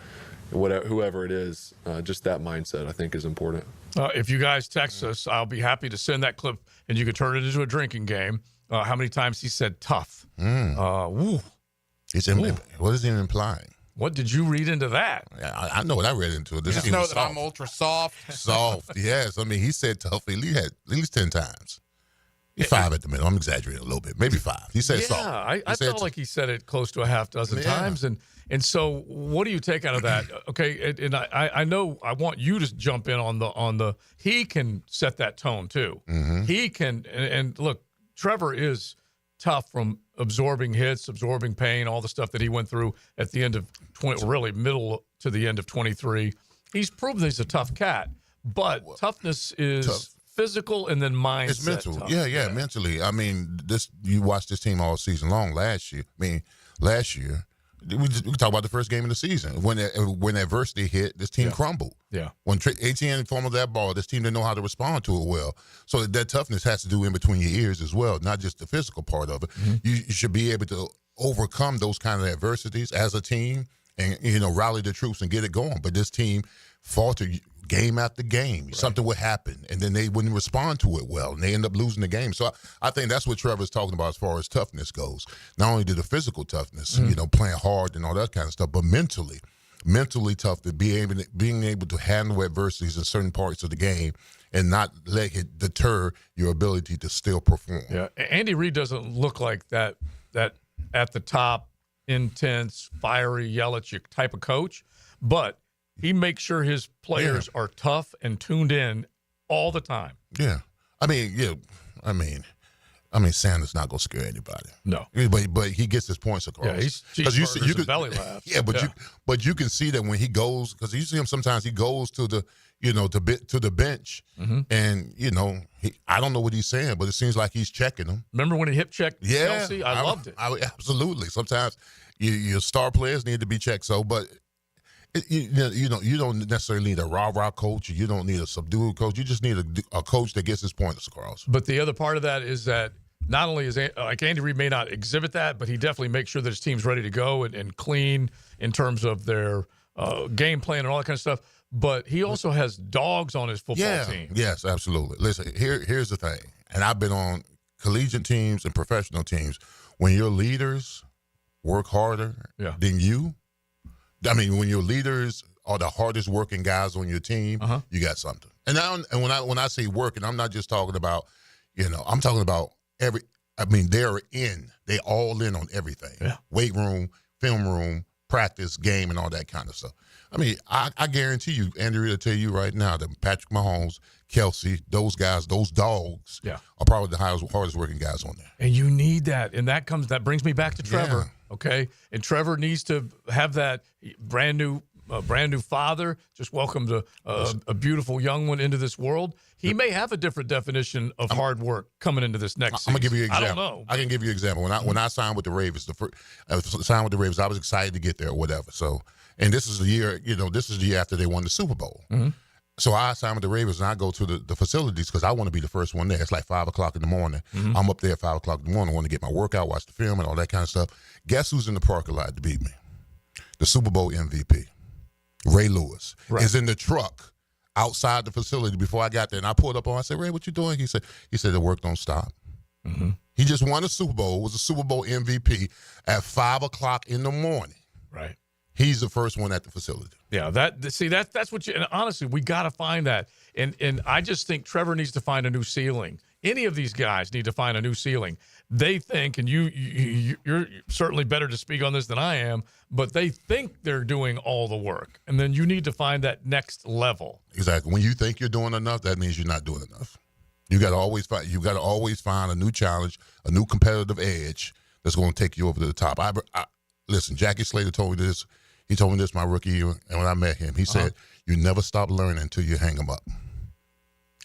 whoever it is, just that mindset, I think, is important. If you guys text us, I'll be happy to send that clip, and you can turn it into a drinking game. How many times he said tough? Woo. What is he implying? What did you read into that? I know what I read into it. Just know that I'm ultra soft. Soft, yes. I mean, he said tough at least 10 times. 5 at the middle. I'm exaggerating a little bit. Maybe 5. He said soft. Yeah, I felt like he said it close to a half dozen times. And so what do you take out of that? Okay, and I know I want you to jump in on the he can set that tone too. Mm-hmm. He can, and look, Trevor is tough from absorbing hits, absorbing pain, all the stuff that he went through at the end of really middle to the end of 23. He's proven he's a tough cat, but toughness is physical and then mindset. It's mental. Tough. Yeah, mentally. I mean, you watched this team all season long last year. Last year, we talk about the first game of the season. When adversity hit, this team crumbled. Yeah. When ATN fumbled that ball, this team didn't know how to respond to it well. So that toughness has to do in between your ears as well, not just the physical part of it. Mm-hmm. You should be able to overcome those kind of adversities as a team and, rally the troops and get it going. But this team faltered game after game. Right. Something would happen, and then they wouldn't respond to it well, and they end up losing the game. So I think that's what Trevor's talking about as far as toughness goes. Not only the physical toughness, playing hard and all that kind of stuff, but mentally tough to being able to handle adversities in certain parts of the game and not let it deter your ability to still perform. Yeah, Andy Reid doesn't look like that at the top, intense, fiery, yell at you type of coach, but he makes sure his players are tough and tuned in all the time. Yeah. I mean, Sanders not gonna scare anybody. No. But he gets his points across. Yeah, he's cheeseburgers and belly laughs. Yeah, but you can see that when he goes, because you see him sometimes, he goes to the to the bench, and I don't know what he's saying, but it seems like he's checking them. Remember when he hip checked Kelsey? I loved it. Absolutely. Sometimes your star players need to be checked. So, but. You don't necessarily need a rah-rah coach. You don't need a subdued coach. You just need a coach that gets his points across. But the other part of that is that not only is Andy Reid may not exhibit that, but he definitely makes sure that his team's ready to go and clean in terms of their game plan and all that kind of stuff. But he also has dogs on his football team. Yes, absolutely. Listen, here's the thing, and I've been on collegiate teams and professional teams. When your leaders work harder than you, when your leaders are the hardest working guys on your team, you got something. And when I say working, I'm not just talking about, I'm talking about they all in on everything. Yeah. Weight room, film room, practice, game, and all that kind of stuff. I guarantee you, Andrew will tell you right now that Patrick Mahomes, Kelsey, those guys, those dogs are probably the hardest working guys on there. And you need that. And that brings me back to Trevor. Yeah. Okay, and Trevor needs to have that brand new father. Just welcomed a beautiful young one into this world. He may have a different definition of hard work coming into this next season. I'm gonna give you an example. I don't know. I can give you an example. When I signed with the Ravens, I was excited to get there or whatever. So, and this is the year. This is the year after they won the Super Bowl. Mm-hmm. So I signed with the Ravens, and I go to the facilities because I want to be the first one there. It's like 5 o'clock in the morning. Mm-hmm. I'm up there at 5 o'clock in the morning. I want to get my workout, watch the film, and all that kind of stuff. Guess who's in the parking lot to beat me? The Super Bowl MVP, Ray Lewis, is in the truck outside the facility before I got there. And I pulled up on him. I said, Ray, what you doing? He said the work don't stop. Mm-hmm. He just won a Super Bowl, was a Super Bowl MVP at 5 o'clock in the morning. Right. He's the first one at the facility. Yeah, that's what you. And honestly, we got to find that. And I just think Trevor needs to find a new ceiling. Any of these guys need to find a new ceiling. They think, and you're certainly better to speak on this than I am, but they think they're doing all the work, and then you need to find that next level. Exactly. When you think you're doing enough, that means you're not doing enough. You got to always find a new challenge, a new competitive edge that's going to take you over to the top. Listen, Jackie Slater told me this. He told me this my rookie year, and when I met him, he said, "You never stop learning until you hang them up."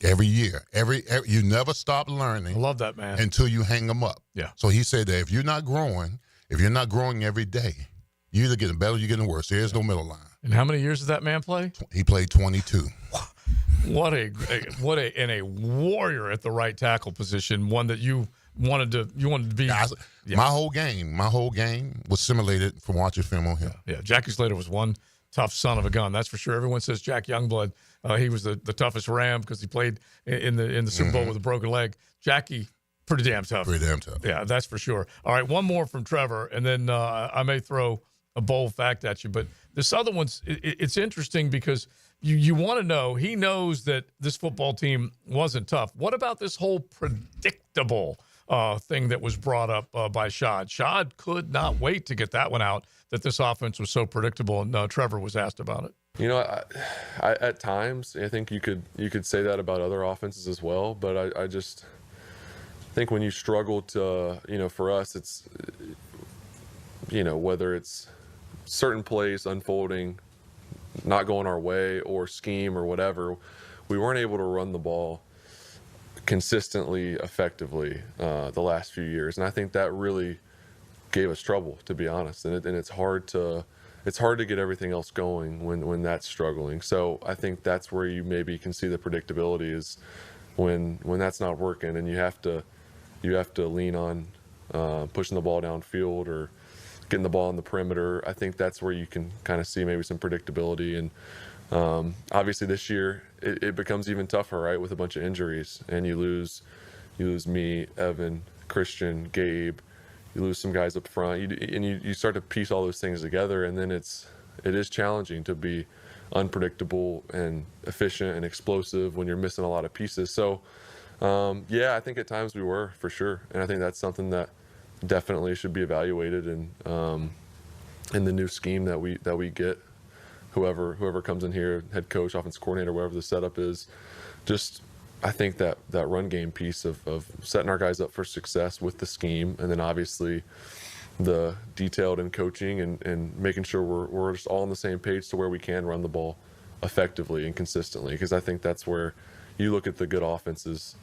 Every year, every you never stop learning. I love that, man. Until you hang them up. Yeah. So he said that if you're not growing every day, you're either getting better or you're getting worse. There's no middle line. And how many years did that man play? He played 22. What a warrior at the right tackle position. One that you wanted to be. My whole game was simulated from watching film on him. Yeah, Jackie Slater was one tough son of a gun. That's for sure. Everyone says Jack Youngblood. He was the toughest Ram because he played in the Super Bowl with a broken leg. Jackie, pretty damn tough. Yeah, that's for sure. All right, one more from Trevor, and then I may throw a bold fact at you. But this other one's it's interesting because you want to know. He knows that this football team wasn't tough. What about this whole predictable thing that was brought up by Shad? Shad could not wait to get that one out, that this offense was so predictable, and Trevor was asked about it. You know, I at times I think you could say that about other offenses as well, but I just think when you struggle to, for us, it's, whether it's certain plays unfolding, not going our way, or scheme or whatever, we weren't able to run the ball consistently, effectively the last few years, and I think that really gave us trouble, to be honest. And it's hard to get everything else going when that's struggling. So I think that's where you maybe can see the predictability is when that's not working, and you have to lean on pushing the ball downfield or getting the ball on the perimeter. I think that's where you can kind of see maybe some predictability. And obviously this year it becomes even tougher, right, with a bunch of injuries, and you lose me, Evan, Christian, Gabe. You lose some guys up front, you start to piece all those things together, and then it is challenging to be unpredictable and efficient and explosive when you're missing a lot of pieces. So, I think at times we were, for sure, and I think that's something that definitely should be evaluated in the new scheme that we get. Whoever comes in here, head coach, offensive coordinator, whatever the setup is, just. I think that run game piece of setting our guys up for success with the scheme, and then obviously the detailed in coaching and making sure we're just all on the same page to where we can run the ball effectively and consistently. Because I think that's where you look at the good offenses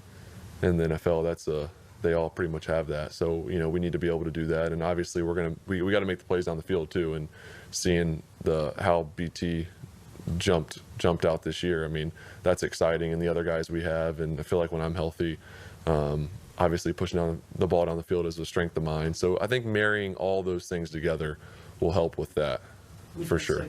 in the NFL. They all pretty much have that. So we need to be able to do that, and obviously we got to make the plays down the field too. And seeing how BT jumped out this year, I mean, that's exciting, and the other guys we have, and I feel like when I'm healthy, obviously pushing down the ball down the field is a strength of mine. So I think marrying all those things together will help with that for sure.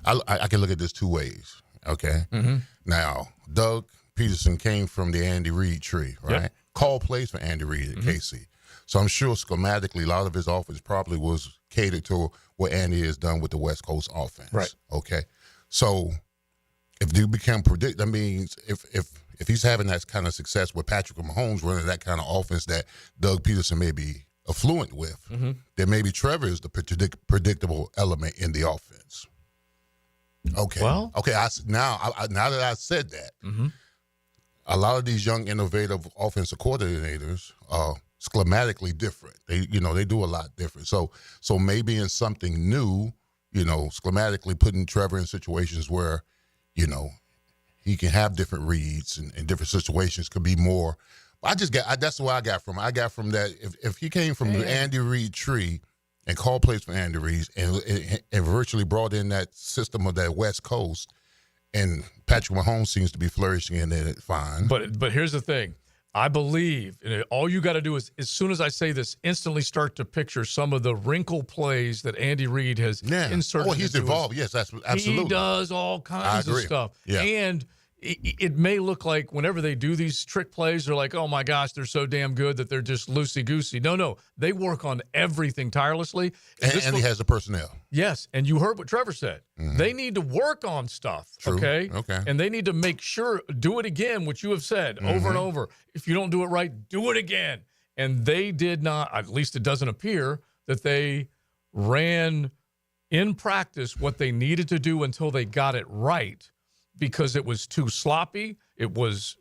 I can look at this two ways. Okay. Mm-hmm. Now, Doug Peterson came from the Andy Reid tree, right? Yep. Called plays for Andy Reid at KC. So I'm sure schematically a lot of his offense probably was catered to what Andy has done with the West Coast offense. Right. Okay. So if you become that means if he's having that kind of success with Patrick Mahomes running that kind of offense that Doug Peterson may be affluent with, then maybe Trevor is the predictable element in the offense. Okay. Well, okay. Now that I said that, a lot of these young, innovative offensive coordinators are schematically different. They do a lot different. So maybe in something new, schematically putting Trevor in situations where, he can have different reads and different situations could be more. That's what I got from it. I got from that if he came from the Andy Reid tree and called plays for Andy Reid and virtually brought in that system of that West Coast, and Patrick Mahomes seems to be flourishing in it, fine. But here's the thing. I believe, and all you got to do is, as soon as I say this, instantly start to picture some of the wrinkle plays that Andy Reid has inserted. Oh, he's involved. Yes, that's absolutely. He does all kinds of stuff. Yeah. And it may look like whenever they do these trick plays, they're like, oh my gosh, they're so damn good that they're just loosey-goosey. No, they work on everything tirelessly. And he has the personnel. Yes, and you heard what Trevor said. They need to work on stuff, True. Okay? Okay. And they need to make sure, do it again, which you have said over and over. If you don't do it right, do it again. And they did not, at least it doesn't appear, that they ran in practice what they needed to do until they got it right, because it was too sloppy, it was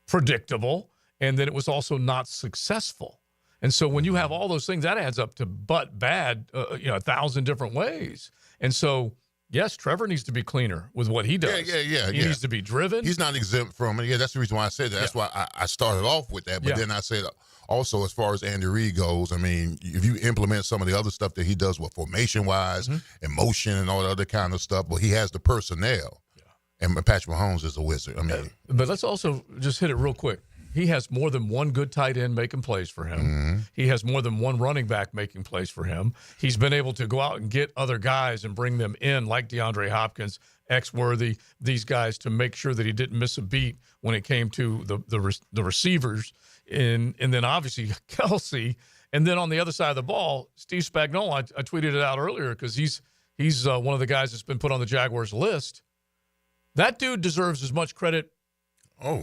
predictable, and then it was also not successful. And so when you have all those things, that adds up to bad, 1,000 different ways. And so yes, Trevor needs to be cleaner with what he does. Yeah. He needs to be driven. He's not exempt from it. Yeah, that's the reason why I said that. That's why I started off with that. But then I said also, as far as Andy Reid goes, I mean, if you implement some of the other stuff that he does with formation-wise, emotion and all the other kind of stuff, but he has the personnel. Yeah. And Patrick Mahomes is a wizard. I mean, but let's also just hit it real quick. He has more than one good tight end making plays for him. He has more than one running back making plays for him. He's been able to go out and get other guys and bring them in, like DeAndre Hopkins, X-Worthy, these guys, to make sure that he didn't miss a beat when it came to the receivers. And then obviously Kelsey. And then on the other side of the ball, Steve Spagnuolo, I tweeted it out earlier because he's one of the guys that's been put on the Jaguars list. That dude deserves as much credit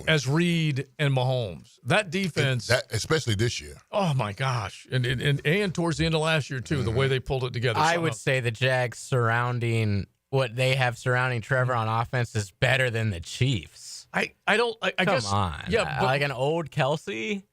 as Reed and Mahomes. That defense, especially this year. Oh my gosh, and towards the end of last year too, the way they pulled it together. I would say the Jags surrounding what they have surrounding Trevor on offense is better than the Chiefs. I guess. Come on, yeah, like an old Kelsey.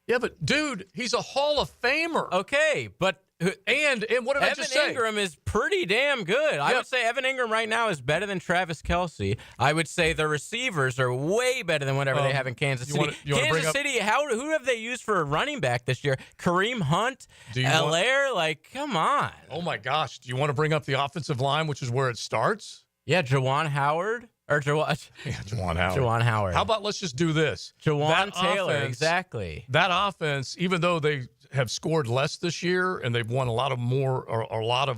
Yeah, but dude, he's a Hall of Famer. Okay, but and what did I just say? Evan Ingram is pretty damn good. I would say Evan Ingram right now is better than Travis Kelce. I would say the receivers are way better than whatever they have in Kansas City. Kansas City, who have they used for a running back this year? Kareem Hunt, Allaire, like, come on. Oh my gosh, do you want to bring up the offensive line, which is where it starts? Yeah, Juwan Howard. Or Juwan Howard. Juwan Howard. How about let's just do this? Juwan Taylor, exactly. That offense, even though they have scored less this year and they've won a lot of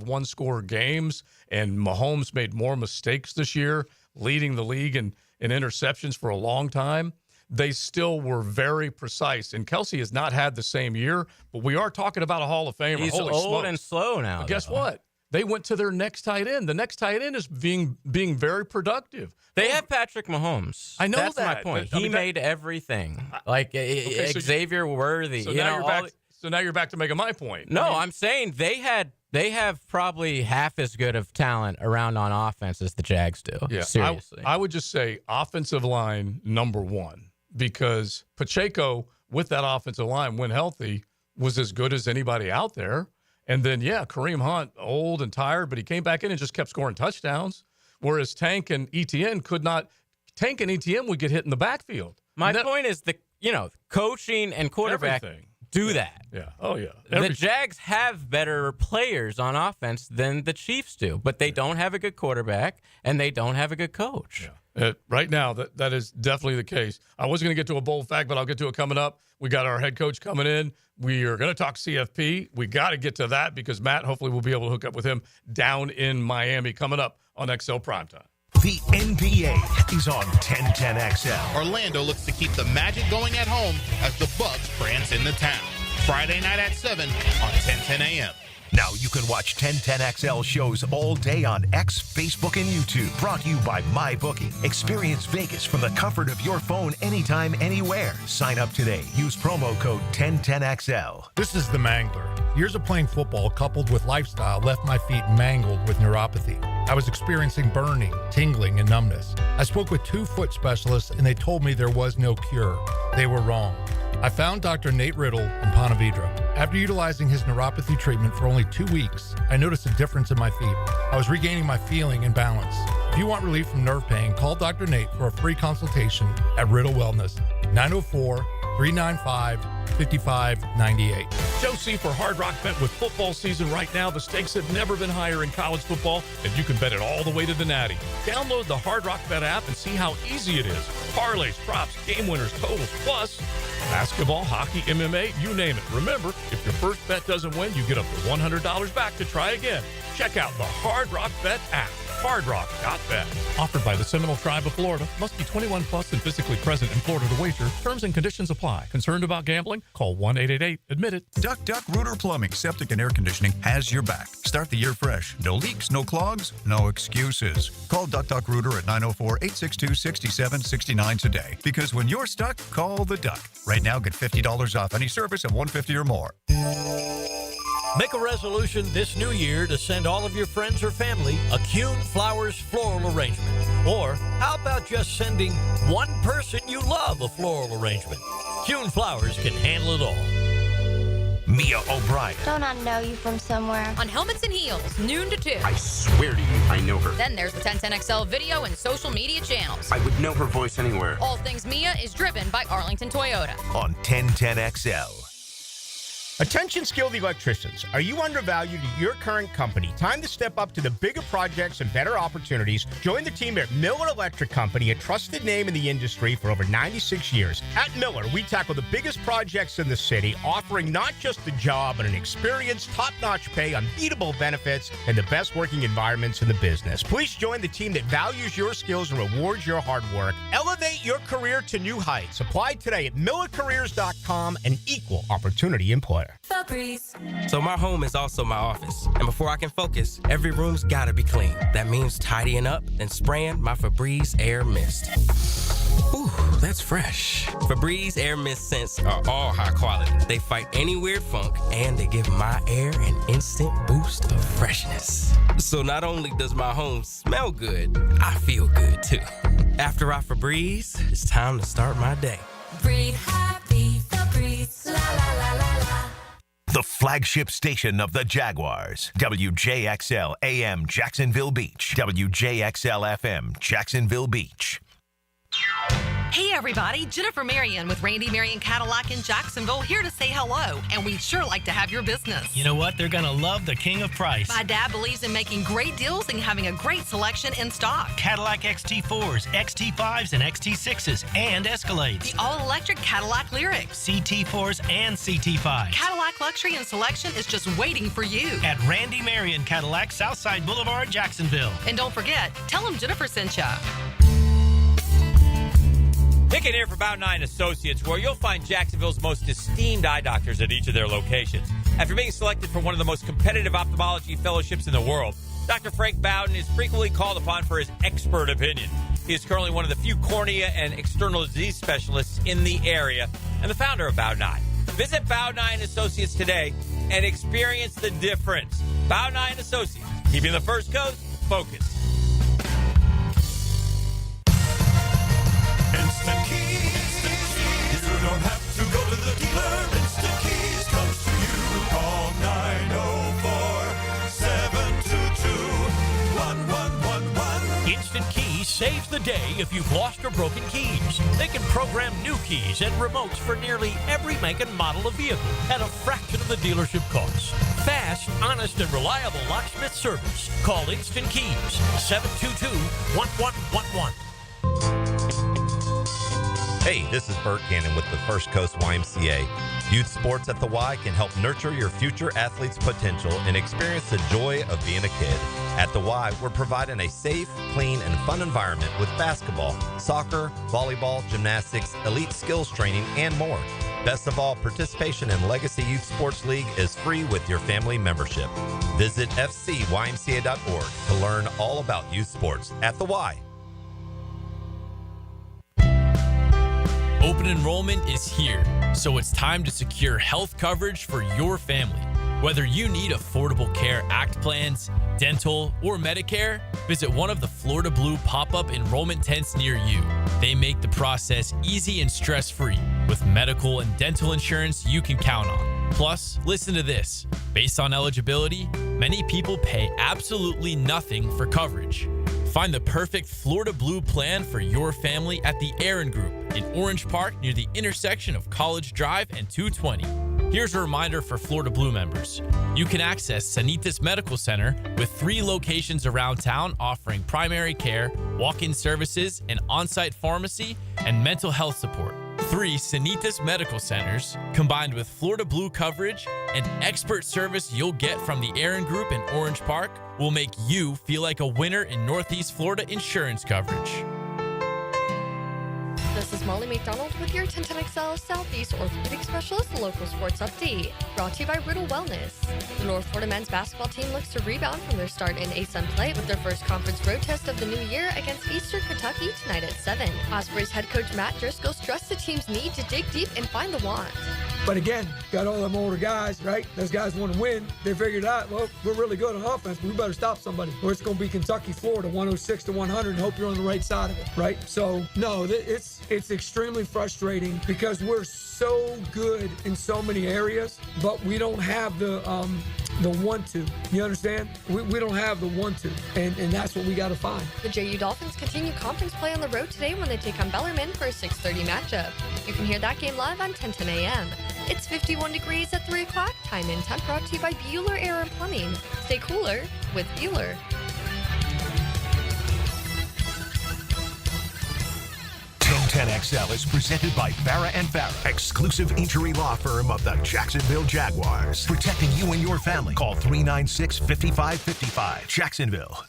one-score games, and Mahomes made more mistakes this year, leading the league in interceptions for a long time, they still were very precise. And Kelsey has not had the same year, but we are talking about a Hall of Famer. He's Holy old smokes. and slow now. But guess what? They went to their next tight end. The next tight end is being very productive. They have Patrick Mahomes. I know that's that. my point. He made everything. Like Xavier Worthy. So now you're back to making my point. No, I'm saying they have probably half as good of talent around on offense as the Jags do. Yeah, seriously. I would just say offensive line number one, because Pacheco with that offensive line, when healthy, was as good as anybody out there. And then, Kareem Hunt, old and tired, but he came back in and just kept scoring touchdowns. Whereas Tank and Etienne would get hit in the backfield. My point is coaching and quarterback do that. Yeah. Oh, yeah. The Jags have better players on offense than the Chiefs do, but they don't have a good quarterback and they don't have a good coach. Yeah. Right now, that is definitely the case. I was going to get to a bold fact, but I'll get to it coming up. We got our head coach coming in. We are going to talk CFP. We got to get to that because Matt, hopefully, will be able to hook up with him down in Miami coming up on XL Primetime. The NBA is on 1010XL. Orlando looks to keep the magic going at home as the Bucks prance in the town. Friday night at 7 on 1010 a.m. Now you can watch 1010XL shows all day on X, Facebook, and YouTube. Brought to you by MyBookie. Experience Vegas from the comfort of your phone anytime, anywhere. Sign up today. Use promo code 1010XL. This is the Mangler. Years of playing football coupled with lifestyle left my feet mangled with neuropathy. I was experiencing burning, tingling, and numbness. I spoke with 2 foot specialists, and they told me there was no cure. They were wrong. I found Dr. Nate Riddle in Ponte Vedra. After utilizing his neuropathy treatment for only 2 weeks, I noticed a difference in my feet. I was regaining my feeling and balance. If you want relief from nerve pain, call Dr. Nate for a free consultation at Riddle Wellness, 904-395-5598. Joe C. for Hard Rock Bet. With football season right now, the stakes have never been higher in college football, and you can bet it all the way to the natty. Download the Hard Rock Bet app and see how easy it is. Parlays, props, game winners, totals, plus basketball, hockey, MMA, you name it. Remember, if your first bet doesn't win, you get up to $100 back to try again. Check out the Hard Rock Bet app. HardRock.bet. Offered by the Seminole Tribe of Florida. Must be 21 plus and physically present in Florida to wager. Terms and conditions apply. Concerned about gambling? Call 1-888-ADMIT-IT. Duck Rooter Plumbing, Septic, and Air Conditioning has your back. Start the year fresh. No leaks, no clogs, no excuses. Call Duck Rooter at 904-862-6769 today. Because when you're stuck, call the Duck. Right now, get $50 off any service of $150 or more. Make a resolution this new year to send all of your friends or family a Kuhn Flowers floral arrangement. Or how about just sending one person you love a floral arrangement? Kuhn Flowers can handle it all. Mia O'Brien. Don't I know you from somewhere? On Helmets and Heels, noon to 2. I swear to you, I know her. Then there's the 1010XL video and social media channels. I would know her voice anywhere. All Things Mia is driven by Arlington Toyota. On 1010XL. Attention skilled electricians. Are you undervalued at your current company? Time to step up to the bigger projects and better opportunities. Join the team at Miller Electric Company, a trusted name in the industry for over 96 years. At Miller, we tackle the biggest projects in the city, offering not just the job, but an experienced, top-notch pay, unbeatable benefits, and the best working environments in the business. Please join the team that values your skills and rewards your hard work. Elevate your career to new heights. Apply today at millercareers.com, an equal opportunity employer. So my home is also my office. And before I can focus, every room's gotta be clean. That means tidying up and spraying my Febreze Air Mist. Ooh, that's fresh. Febreze Air Mist scents are all high quality. They fight any weird funk, and they give my air an instant boost of freshness. So not only does my home smell good, I feel good too. After I Febreze, it's time to start my day. Breathe happy, Febreze, la la la la la. The flagship station of the Jaguars. WJXL AM Jacksonville Beach. WJXL FM Jacksonville Beach. Hey everybody, Jennifer Marion with Randy Marion Cadillac in Jacksonville here to say hello, and we'd sure like to have your business. You know what? They're going to love the king of price. My dad believes in making great deals and having a great selection in stock. Cadillac XT4s, XT5s, and XT6s, and Escalades. The all-electric Cadillac Lyriq. CT4s and CT5s. Cadillac luxury and selection is just waiting for you. At Randy Marion Cadillac, Southside Boulevard, Jacksonville. And don't forget, tell them Jennifer sent ya. Pick it here for Bound 9 Associates, where you'll find Jacksonville's most esteemed eye doctors at each of their locations. After being selected for one of the most competitive ophthalmology fellowships in the world, Dr. Frank Bowden is frequently called upon for his expert opinion. He is currently one of the few cornea and external disease specialists in the area and the founder of Bound 9. Visit Bound 9 Associates today and experience the difference. Bound 9 Associates, keeping the First Coast focused. Instant Keys. You don't have to go to the dealer. Instant Keys comes to you. Call 904-722-1111. Instant Keys saves the day if you've lost or broken keys. They can program new keys and remotes for nearly every make and model of vehicle at a fraction of the dealership cost. Fast, honest, and reliable locksmith service. Call Instant Keys, 722-1111. Hey, this is Bert Cannon with the First Coast YMCA. Youth sports at the Y can help nurture your future athlete's potential and experience the joy of being a kid. At the Y, we're providing a safe, clean, and fun environment with basketball, soccer, volleyball, gymnastics, elite skills training, and more. Best of all, participation in Legacy Youth Sports League is free with your family membership. Visit fcymca.org to learn all about youth sports at the Y. Open enrollment is here, so it's time to secure health coverage for your family. Whether you need Affordable Care Act plans, dental, or Medicare, visit one of the Florida Blue pop-up enrollment tents near you. They make the process easy and stress-free with medical and dental insurance you can count on. Plus, listen to this. Based on eligibility, many people pay absolutely nothing for coverage. Find the perfect Florida Blue plan for your family at the Aaron Group in Orange Park near the intersection of College Drive and 220. Here's a reminder for Florida Blue members. You can access Sanitas Medical Center with 3 locations around town offering primary care, walk-in services, an on-site pharmacy, and mental health support. 3 Sanitas Medical Centers, combined with Florida Blue coverage and expert service you'll get from the Aaron Group in Orange Park, will make you feel like a winner in Northeast Florida insurance coverage. This is Molly McDonald with your 1010XL Southeast Orthopedic Specialist Local Sports Update, brought to you by Riddle Wellness. The North Florida men's basketball team looks to rebound from their start in ASUN play with their first conference road test of the new year against Eastern Kentucky tonight at 7. Ospreys head coach Matt Driscoll stressed the team's need to dig deep and find the want. But again, got all them older guys, right? Those guys want to win. They figured out, well, we're really good on offense, but we better stop somebody. Or it's going to be Kentucky, Florida, 106-100, and hope you're on the right side of it, right? So, no, it's extremely frustrating because we're so good in so many areas, but we don't have the 1-2. You understand? We don't have the 1-2, and that's what we got to find. The JU Dolphins continue conference play on the road today when they take on Bellarmine for a 6:30 matchup. You can hear that game live on 10:10 a.m. It's 51 degrees at 3 o'clock. Time and temp brought to you by Bueller Air and Plumbing. Stay cooler with Bueller. XL is presented by Farrah and Farrah, exclusive injury law firm of the Jacksonville Jaguars. Protecting you and your family. Call 396-5555. Jacksonville.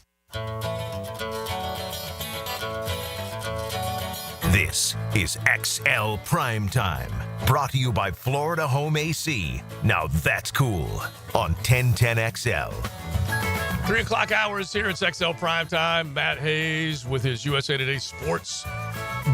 This is XL Primetime, brought to you by Florida Home AC. Now that's cool on 1010XL. 3 o'clock hours here. It's XL Primetime. Matt Hayes with his USA Today Sports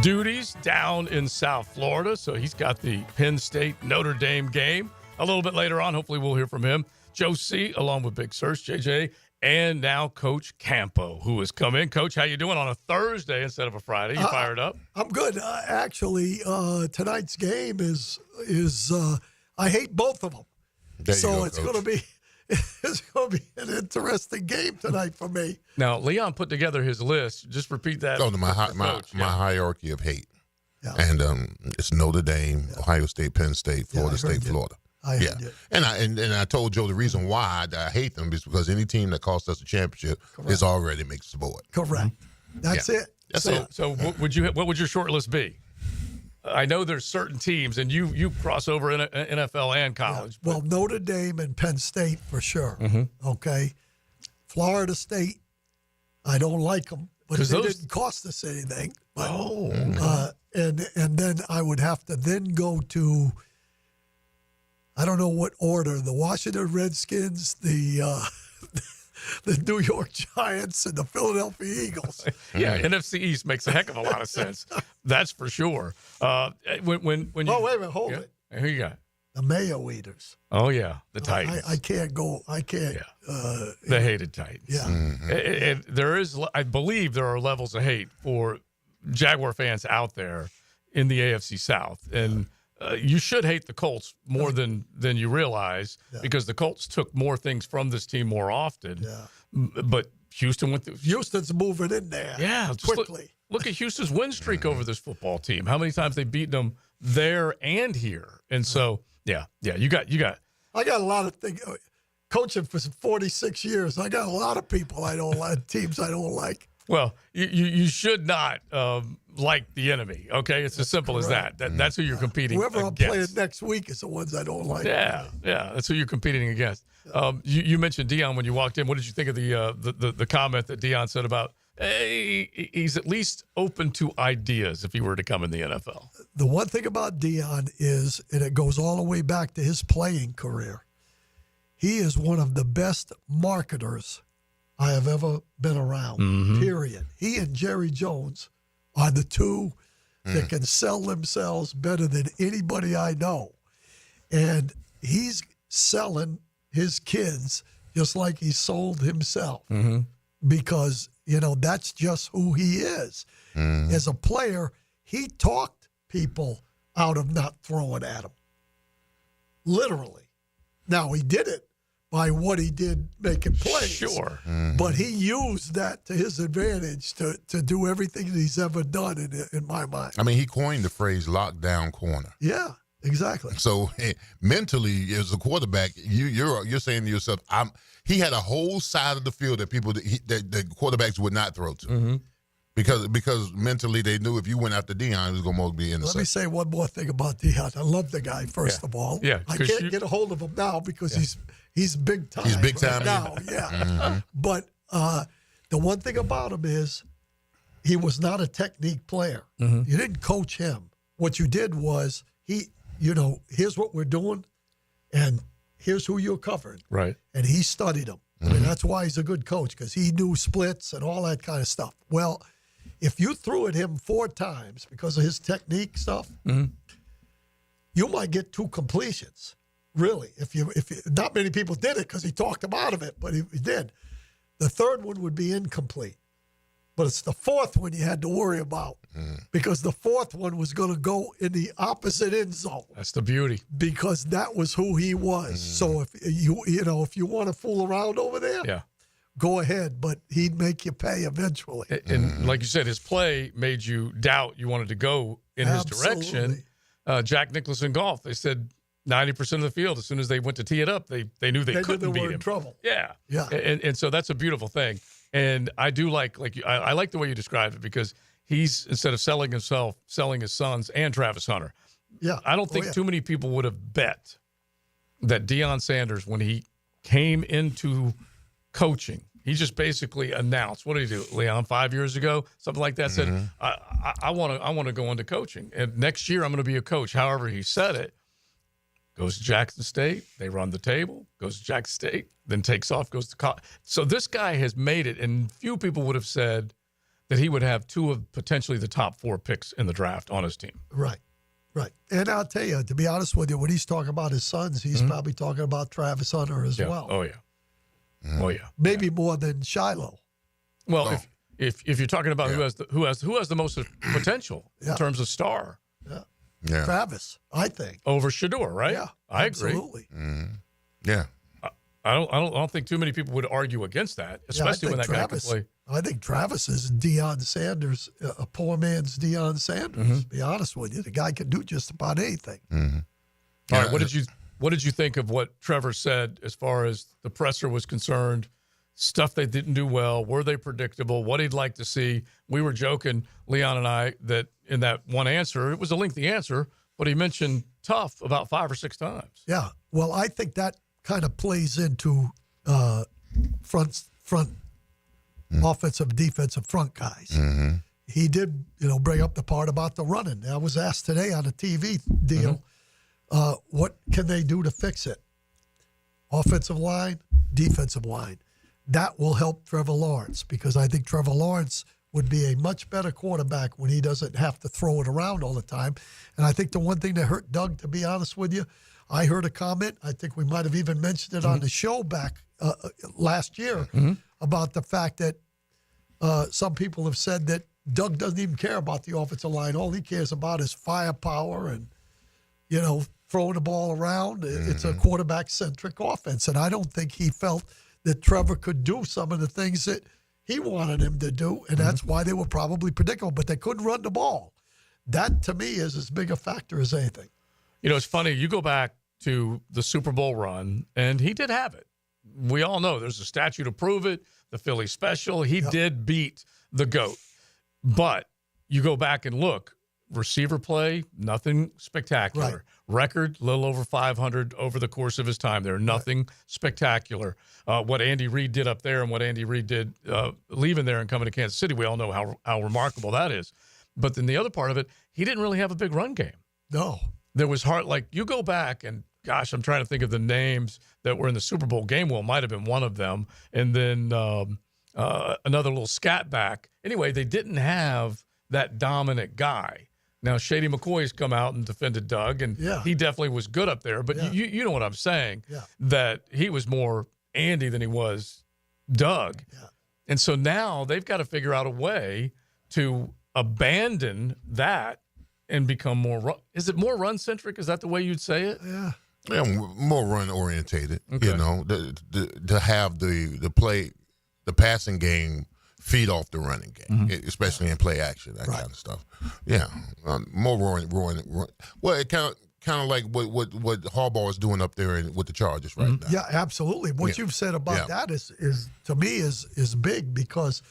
duties down in South Florida. So he's got the Penn State Notre Dame game a little bit later on. Hopefully we'll hear from him. Joe C. along with Big Search, JJ, and now Coach Campo, who has come in. Coach, how you doing on a Thursday instead of a Friday? You fired up? I'm good. Actually, tonight's game is I hate both of them. So it's going to be an interesting game tonight for me. Now, Leon put together his list. Just repeat that. So my hierarchy of hate. Yeah. And it's Notre Dame, Ohio State, Penn State, Florida State, Florida. And I told Joe the reason why I hate them is because any team that costs us a championship is already makes the board. Correct. That's it. That's it. So what would your short list be? I know there's certain teams, and you cross over in NFL and college. Yeah. Well, Notre Dame and Penn State for sure. Mm-hmm. Okay. Florida State, I don't like them, but they didn't cost us anything. But, and then I would have to then go to, I don't know what order, the Washington Redskins, the New York Giants, and the Philadelphia Eagles. Yeah, NFC East makes a heck of a lot of sense. That's for sure. When you, wait a minute, hold it. Who you got? The Mayo Eaters. Oh, yeah, the Titans. I can't go. I can't. The hated Titans. Yeah. And there is, I believe there are levels of hate for Jaguar fans out there in the AFC South. And you should hate the Colts more than you realize because the Colts took more things from this team more often. Yeah. But Houston went through. Houston's moving in there. Yeah, quickly. Look at Houston's win streak over this football team. How many times they've beaten them there and here. And so, you got. I got a lot of things. Coaching for 46 years, I got a lot of people I don't like, teams I don't like. Well, you should not like the enemy, okay? It's as simple as that. That's who you're competing against. Whoever I'm playing next week is the ones I don't like. Yeah, that's who you're competing against. You mentioned Deion when you walked in. What did you think of the comment that Deion said about, hey, he's at least open to ideas if he were to come in the NFL? The one thing about Deion is, and it goes all the way back to his playing career, he is one of the best marketers I have ever been around, period. He and Jerry Jones are the two that can sell themselves better than anybody I know. And he's selling his kids just like he sold himself because, that's just who he is. As a player, he talked people out of not throwing at him. Literally. Now, he did it by what he did making plays. Sure. But he used that to his advantage to do everything that he's ever done in my mind. I mean, he coined the phrase lockdown corner. Yeah, exactly. So mentally, as a quarterback, you're saying to yourself, he had a whole side of the field that that quarterbacks would not throw to. Because mentally they knew if you went after Deion, it was going to be intercepted. Let me say one more thing about Deion. I love the guy, first of all. Yeah, I can't get a hold of him now because he's big time. He's big time now, But the one thing about him is he was not a technique player. You didn't coach him. What you did was here's what we're doing, and here's who you're covering. Right. And he studied them. I mean, that's why he's a good coach, because he knew splits and all that kind of stuff. Well, if you threw at him 4 times because of his technique stuff, you might get 2 completions. Really, if you not many people did it because he talked him out of it, but he did. The third one would be incomplete. But it's the fourth one you had to worry about because the fourth one was going to go in the opposite end zone. That's the beauty. Because that was who he was. So if if you want to fool around over there, go ahead. But he'd make you pay eventually. And like you said, his play made you doubt you wanted to go in his direction. Jack Nicklaus in golf, they said 90% of the field, as soon as they went to tee it up, they knew they couldn't beat him. In trouble. Yeah. Yeah. So that's a beautiful thing. And I do like I like the way you described it because he's, instead of selling himself, selling his sons and Travis Hunter. Yeah. I don't think too many people would have bet that Deion Sanders, when he came into coaching, he just basically announced, what did he do, Leon, 5 years ago? Something like that, said, I want to go into coaching. And next year I'm going to be a coach. However he said it. Goes to Jackson State, they run the table, goes to Jackson State, then takes off, goes to college. So this guy has made it, and few people would have said that he would have 2 of potentially the top 4 picks in the draft on his team. Right. And I'll tell you, to be honest with you, when he's talking about his sons, he's probably talking about Travis Hunter as well. Oh, yeah. Oh, yeah. Maybe more than Shiloh. Well, if you're talking about who has the most potential in terms of star. Yeah. Travis, I think. Over Shador, right? Yeah, I absolutely. agree. Yeah. I don't think too many people would argue against that, especially when that guy can play. I think Travis is Deion Sanders, a poor man's Deion Sanders. To be honest with you, the guy can do just about anything. All right, what did you think of what Trevor said as far as the presser was concerned? Stuff they didn't do well. Were they predictable? What he'd like to see? We were joking, Leon and I, that in that one answer, it was a lengthy answer, but he mentioned tough about 5 or 6 times. Yeah. Well, I think that kind of plays into front offensive, defensive front guys. He did, bring up the part about the running. I was asked today on a TV deal, what can they do to fix it? Offensive line, defensive line. That will help Trevor Lawrence because I think Trevor Lawrence would be a much better quarterback when he doesn't have to throw it around all the time. And I think the one thing that hurt Doug, to be honest with you, I heard a comment, I think we might have even mentioned it on the show back last year, about the fact that some people have said that Doug doesn't even care about the offensive line. All he cares about is firepower and, throwing the ball around. It's a quarterback-centric offense. And I don't think he felt that Trevor could do some of the things that he wanted him to do, and that's why they were probably predictable. But they couldn't run the ball. That, to me, is as big a factor as anything. It's funny. You go back to the Super Bowl run, and he did have it. We all know there's a statue to prove it, the Philly special. He did beat the GOAT. But you go back and look, receiver play, nothing spectacular. Right. Record, little over 500 over the course of his time there. Nothing spectacular. What Andy Reid did up there and what Andy Reid did leaving there and coming to Kansas City, we all know how remarkable that is. But then the other part of it, he didn't really have a big run game. No. There was you go back and, gosh, I'm trying to think of the names that were in the Super Bowl game. Well, might have been one of them. And then another little scat back. Anyway, they didn't have that dominant guy. Now, Shady McCoy's come out and defended Doug, and he definitely was good up there. But you know what I'm saying, that he was more Andy than he was Doug. Yeah. And so now they've got to figure out a way to abandon that and become more is it more run-centric? Is that the way you'd say it? Yeah. Yeah, more run-orientated, to have the passing game feed off the running game, especially in play action, that kind of stuff. Yeah, more run. Well, it kind of like what Harbaugh is doing up there with the Chargers right now. Yeah, absolutely. What you've said about that is to me is big because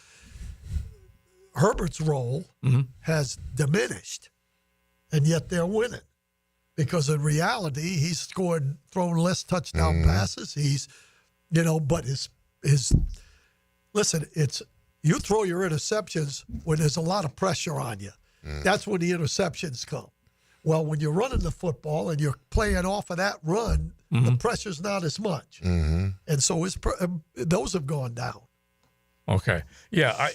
Herbert's role has diminished, and yet they're winning. Because in reality, he's thrown less touchdown passes. He's, but his listen, you throw your interceptions when there's a lot of pressure on you. That's when the interceptions come. Well, when you're running the football and you're playing off of that run, the pressure's not as much. And so those have gone down. Okay. Yeah,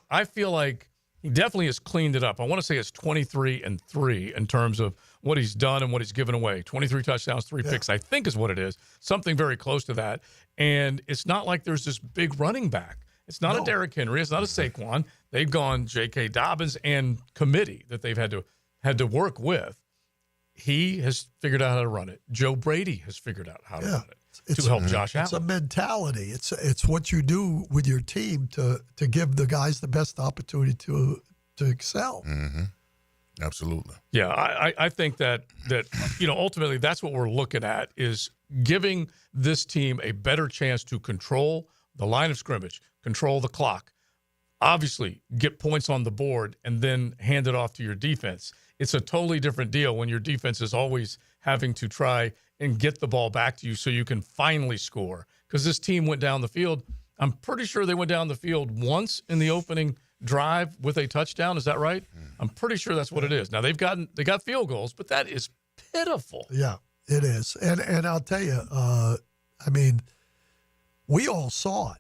I feel like he definitely has cleaned it up. I want to say it's 23-3 in terms of what he's done and what he's given away. 23 touchdowns, 3 picks, I think is what it is. Something very close to that. And it's not like there's this big running back. It's not a Derrick Henry. It's not a Saquon. They've gone J.K. Dobbins and committee that they've had to work with. He has figured out how to run it. Joe Brady has figured out how to run it to help Josh Allen. It's a mentality. It's what you do with your team to give the guys the best opportunity to excel. Mm-hmm. Absolutely. Yeah, I think that ultimately that's what we're looking at is giving this team a better chance to control the line of scrimmage, control the clock, obviously get points on the board, and then hand it off to your defense. It's a totally different deal when your defense is always having to try and get the ball back to you so you can finally score. Because this team went down the field. I'm pretty sure they went down the field once in the opening drive with a touchdown. Is that right? I'm pretty sure that's what it is. Now they got field goals, but that is pitiful. Yeah, it is. And I'll tell you, we all saw it.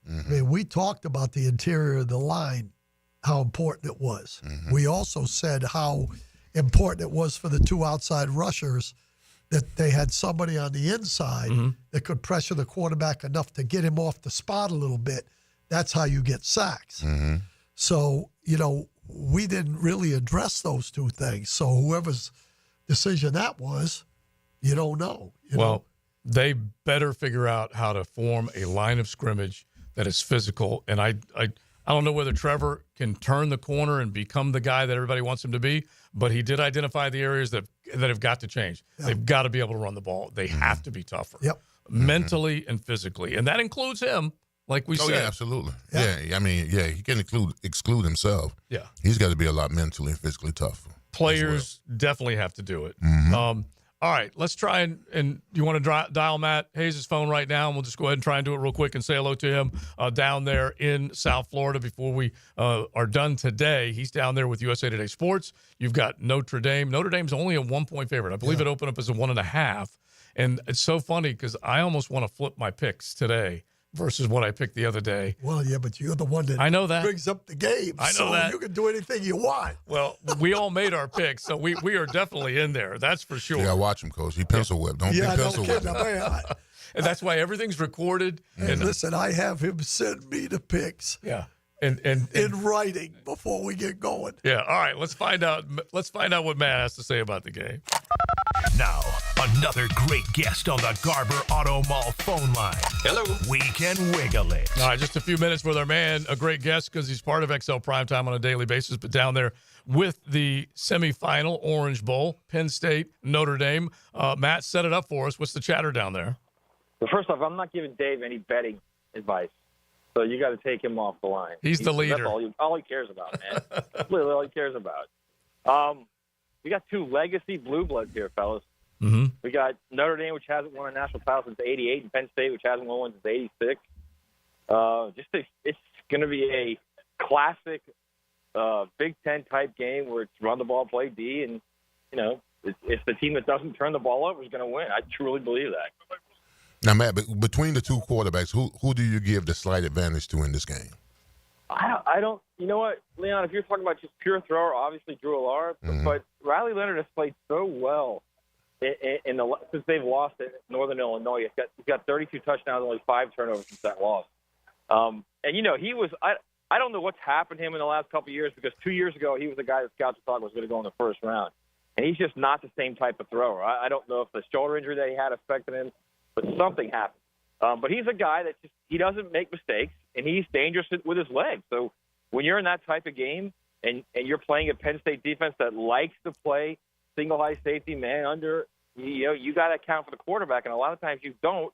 I mean, we talked about the interior of the line, how important it was. We also said how important it was for the 2 outside rushers that they had somebody on the inside that could pressure the quarterback enough to get him off the spot a little bit. That's how you get sacks. So, we didn't really address those 2 things. So whoever's decision that was, you don't know. They better figure out how to form a line of scrimmage that is physical. And I don't know whether Trevor can turn the corner and become the guy that everybody wants him to be, but he did identify the areas that have got to change. Yep. They've got to be able to run the ball. They have to be tougher, mentally and physically. And that includes him, like we said. Oh, yeah, absolutely. Yeah. He can exclude himself. Yeah. He's got to be a lot mentally and physically tougher. Players definitely have to do it. All right, let's try and you want to dial Matt Hayes' phone right now, and we'll just go ahead and try and do it real quick and say hello to him down there in South Florida before we are done today. He's down there with USA Today Sports. You've got Notre Dame. Notre Dame's only a 1-point favorite. I believe it opened up as a 1.5. And it's so funny because I almost want to flip my picks today versus what I picked the other day. Well, yeah, but you're the one that I know that brings up the game. I know that. You can do anything you want. Well, we all made our picks, so we are definitely in there. That's for sure. Yeah, watch him, Coach. He pencil whip. Don't be pencil whip. And that's why everything's recorded. And listen, I have him send me the picks. Yeah. And in writing before we get going. Yeah. All right. Let's find out what Matt has to say about the game. Now, another great guest on the Garber Auto Mall phone line. Hello. We can wiggle it. All right, just a few minutes with our man, a great guest because he's part of XL Primetime on a daily basis, but down there with the semifinal Orange Bowl, Penn State, Notre Dame. Matt, set it up for us. What's the chatter down there? Well, first off, I'm not giving Dave any betting advice, so you got to take him off the line. He's the leader. That's all he cares about, man. That's literally all he cares about. We got 2 legacy blue bloods here, fellas. We got Notre Dame, which hasn't won a national title since '88, and Penn State, which hasn't won one since '86. It's going to be a classic Big Ten type game where it's run the ball, play D, and it's the team that doesn't turn the ball over is going to win. I truly believe that. Now, Matt, between the 2 quarterbacks, who do you give the slight advantage to in this game? I don't. You know what, Leon? If you're talking about just pure thrower, obviously Drew Allard, but Riley Leonard has played so well since they've lost at Northern Illinois. He's got 32 touchdowns, only 5 turnovers since that loss. And he was. I don't know what's happened to him in the last couple of years because 2 years ago he was the guy that scouts thought was going to go in the first round, and he's just not the same type of thrower. I don't know if the shoulder injury that he had affected him, but something happened. But he's a guy that he doesn't make mistakes, and he's dangerous with his legs. So when you're in that type of game and you're playing a Penn State defense that likes to play single high safety, man under, you got to account for the quarterback, and a lot of times you don't.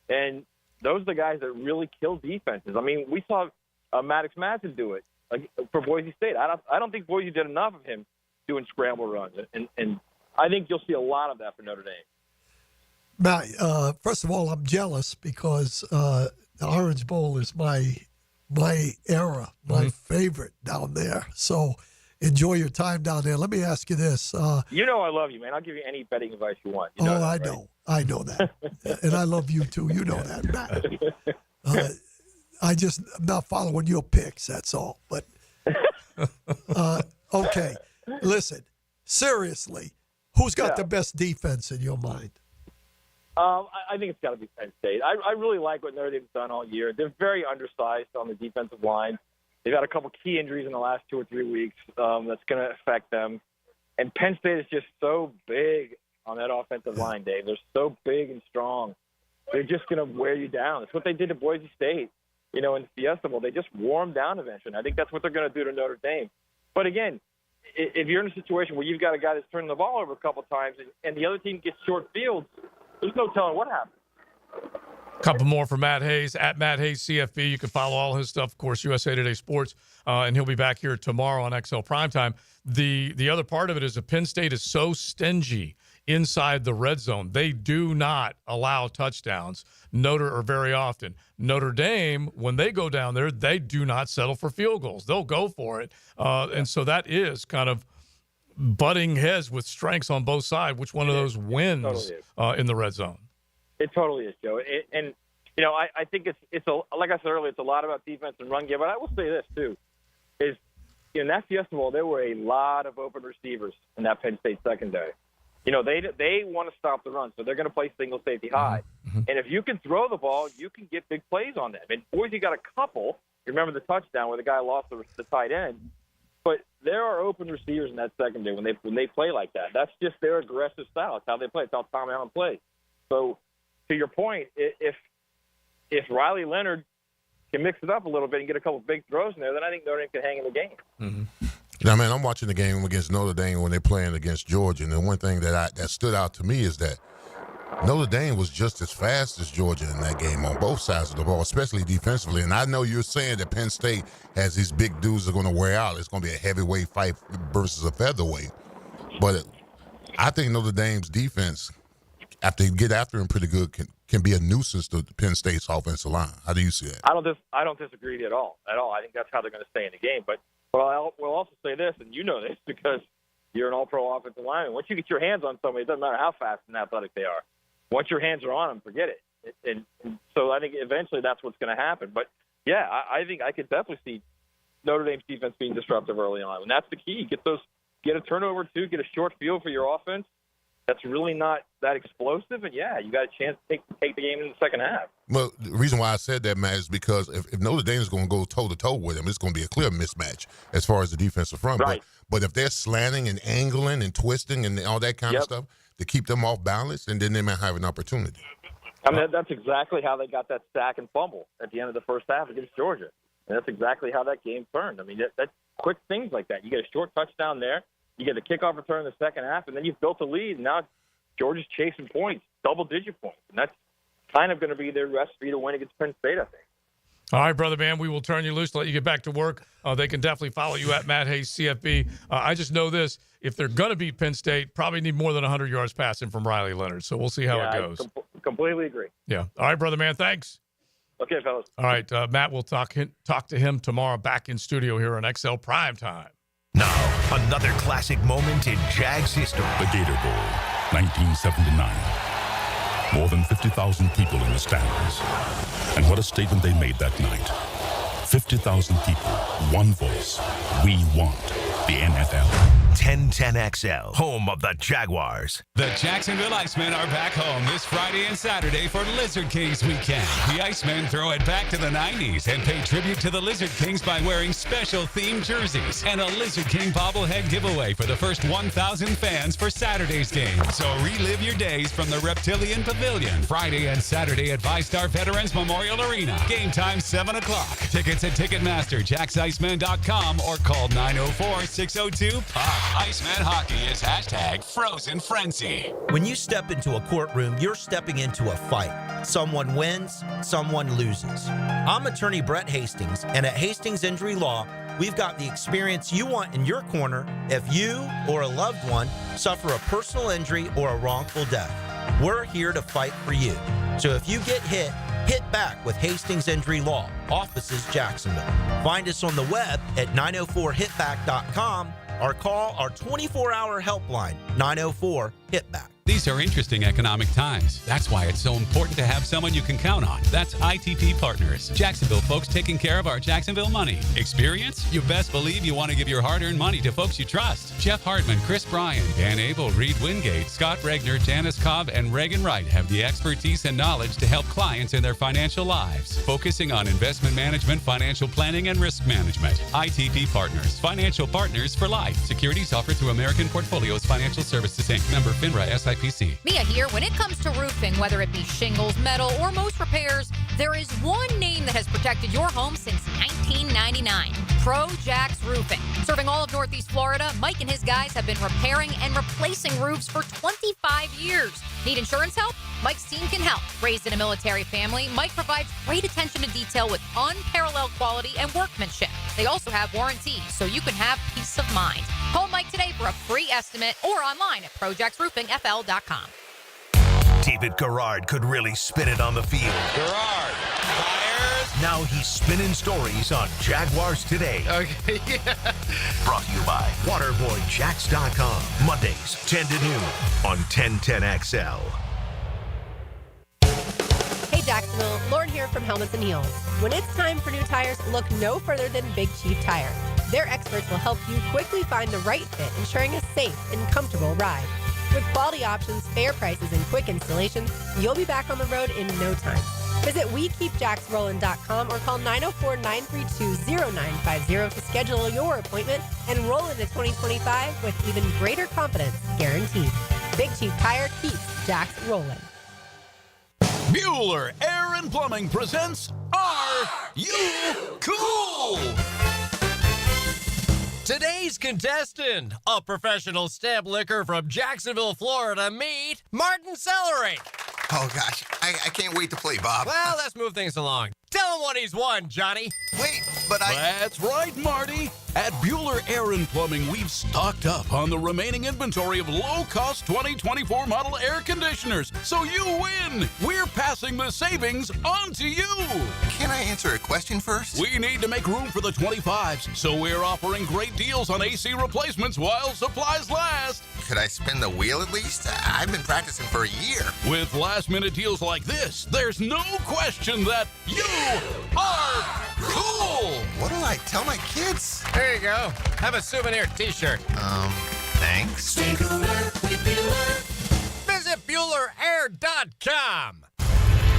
And those are the guys that really kill defenses. I mean, we saw Maddox Madsen do it for Boise State. I don't think Boise did enough of him doing scramble runs, and I think you'll see a lot of that for Notre Dame. Matt, first of all, I'm jealous because the Orange Bowl is my era, my favorite down there. So enjoy your time down there. Let me ask you this. I love you, man. I'll give you any betting advice you want. I know. I know that. And I love you, too. You know that, Matt. I'm not following your picks, that's all. But, okay. Listen, seriously, Who's got the best defense in your mind? I think it's got to be Penn State. I really like what Notre Dame's done all year. They're very undersized on the defensive line. They've had a couple key injuries in the last 2 or 3 weeks that's going to affect them. And Penn State is just so big on that offensive line, Dave. They're so big and strong. They're just going to wear you down. It's what they did to Boise State, in the Fiesta Bowl. They just wore them down eventually. And I think that's what they're going to do to Notre Dame. But again, if you're in a situation where you've got a guy that's turning the ball over a couple times and the other team gets short fields, there's no telling what happens. A couple more for Matt Hayes, at Matt Hayes CFB. You can follow all his stuff, of course, USA Today Sports, and he'll be back here tomorrow on XL Primetime. The other part of it is that Penn State is so stingy inside the red zone. They do not allow touchdowns very often. Notre Dame, when they go down there, they do not settle for field goals. They'll go for it. And so that is kind of butting heads with strengths on both sides. Which one of those wins totally in the red zone? It totally is, Joe. I think it's like I said earlier, it's a lot about defense and run game. But I will say this too, is in that Fiesta Bowl there were a lot of open receivers in that Penn State secondary. They want to stop the run, so they're going to play single safety high. Mm-hmm. And if you can throw the ball, you can get big plays on them. And Boise got a couple. You remember the touchdown where the guy lost the tight end. But there are open receivers in that secondary when they play like that. That's just their aggressive style. It's how they play. It's how Tom Allen plays. So, to your point, if Riley Leonard can mix it up a little bit and get a couple big throws in there, then I think Notre Dame can hang in the game. Mm-hmm. Now, man, I'm watching the game against Notre Dame when they're playing against Georgia, and the one thing that stood out to me is that Notre Dame was just as fast as Georgia in that game on both sides of the ball, especially defensively. And I know you're saying that Penn State has these big dudes that are going to wear out. It's going to be a heavyweight fight versus a featherweight. But I think Notre Dame's defense, after they get after him pretty good, can be a nuisance to Penn State's offensive line. How do you see that? I don't disagree at all. I think that's how they're going to stay in the game. But I will also say this, and you know this because you're an all-pro offensive lineman. Once you get your hands on somebody, it doesn't matter how fast and athletic they are. Once your hands are on them, forget it. And so I think eventually that's what's going to happen. But, yeah, I think I could definitely see Notre Dame's defense being disruptive early on. And that's the key. Get a turnover, too, get a short field for your offense. That's really not that explosive. And, yeah, you got a chance to take the game in the second half. Well, the reason why I said that, Matt, is because if Notre Dame is going to go toe-to-toe with them, it's going to be a clear mismatch as far as the defensive front. Right. But if they're slanting and angling and twisting and all that kind of stuff to keep them off balance, and then they might have an opportunity. I mean, that's exactly how they got that sack and fumble at the end of the first half against Georgia. And that's exactly how that game turned. I mean, that's quick things like that. You get a short touchdown there. You get a kickoff return in the second half, and then you've built a lead. And now Georgia's chasing points, double-digit points. And that's kind of going to be their recipe to win against Penn State, I think. All right, brother, man, we will turn you loose to let you get back to work. They can definitely follow you at Matt Hayes CFB. I just know this. If they're going to beat Penn State, probably need more than 100 yards passing from Riley Leonard. So we'll see how it goes. I completely agree. Yeah. All right, brother, man, thanks. Okay, fellas. All right, Matt, we'll talk to him tomorrow back in studio here on XL Primetime. Now, another classic moment in Jags history. The Gator Bowl, 1979. More than 50,000 people in the stands. And what a statement they made that night. 50,000 people, one voice. We want the NFL. 1010XL, home of the Jaguars. The Jacksonville Icemen are back home this Friday and Saturday for Lizard Kings weekend. The Icemen throw it back to the 90s and pay tribute to the Lizard Kings by wearing special themed jerseys and a Lizard King bobblehead giveaway for the first 1,000 fans for Saturday's game. So relive your days from the Reptilian Pavilion, Friday and Saturday at VyStar Veterans Memorial Arena. Game time 7 o'clock. Tickets at Ticketmaster, JacksIceman.com, or call 904-602-POP. Iceman Hockey is #Frozen Frenzy. When you step into a courtroom, you're stepping into a fight. Someone wins, someone loses. I'm attorney Brett Hastings, and at Hastings Injury Law, we've got the experience you want in your corner if you or a loved one suffer a personal injury or a wrongful death. We're here to fight for you. So if you get hit, hit back with Hastings Injury Law, offices Jacksonville. Find us on the web at 904hitback.com or call our 24-hour helpline, 904-HITBACK. These are interesting economic times. That's why it's so important to have someone you can count on. That's ITP Partners. Jacksonville folks taking care of our Jacksonville money. Experience? You best believe you want to give your hard-earned money to folks you trust. Jeff Hartman, Chris Bryan, Dan Abel, Reed Wingate, Scott Regner, Janice Cobb, and Reagan Wright have the expertise and knowledge to help clients in their financial lives, focusing on investment management, financial planning, and risk management. ITP Partners. Financial partners for life. Securities offered through American Portfolios Financial Services, Inc. Member FINRA SIPC. Mia here. When it comes to roofing, whether it be shingles, metal, or most repairs, there is one name that has protected your home since 1999. Pro-Jax Roofing. Serving all of Northeast Florida, Mike and his guys have been repairing and replacing roofs for 25 years. Need insurance help? Mike's team can help. Raised in a military family, Mike provides great attention to detail with unparalleled quality and workmanship. They also have warranties, so you can have peace of mind. Call Mike today for a free estimate or online at projaxroofingfl.com. David Garrard could really spin it on the field. Garrard fires. Now he's spinning stories on Jaguars Today. Okay, yeah. Brought to you by WaterboyJax.com. Mondays, 10 to noon on 1010XL. Hey Jacksonville, Lauren here from Helmets and Heels. When it's time for new tires, look no further than Big Chief Tire. Their experts will help you quickly find the right fit, ensuring a safe and comfortable ride. With quality options, fair prices, and quick installation, you'll be back on the road in no time. Visit WeKeepJacksRollin.com or call 904-932-0950 to schedule your appointment and roll into 2025 with even greater confidence, guaranteed. Big Chief Tire keeps Jacks rolling. Bueller Air and Plumbing presents Are You Cool? Today's contestant, a professional stamp licker from Jacksonville, Florida, meet Martin Celery. Oh, gosh. I can't wait to play, Bob. Well, let's move things along. Tell him what he's won, Johnny. Wait, but That's right, Marty. At Bueller Air and Plumbing, we've stocked up on the remaining inventory of low-cost 2024 model air conditioners. So you win. We're passing the savings on to you. Can I answer a question first? We need to make room for the 25s, so we're offering great deals on AC replacements while supplies last. Could I spin the wheel at least? I've been practicing for a year. With last-minute deals like this, there's no question that you are cool. What do I tell my kids? There you go. Have a souvenir t-shirt. Thanks. Stay cooler with Bueller. Visit BuellerAir.com.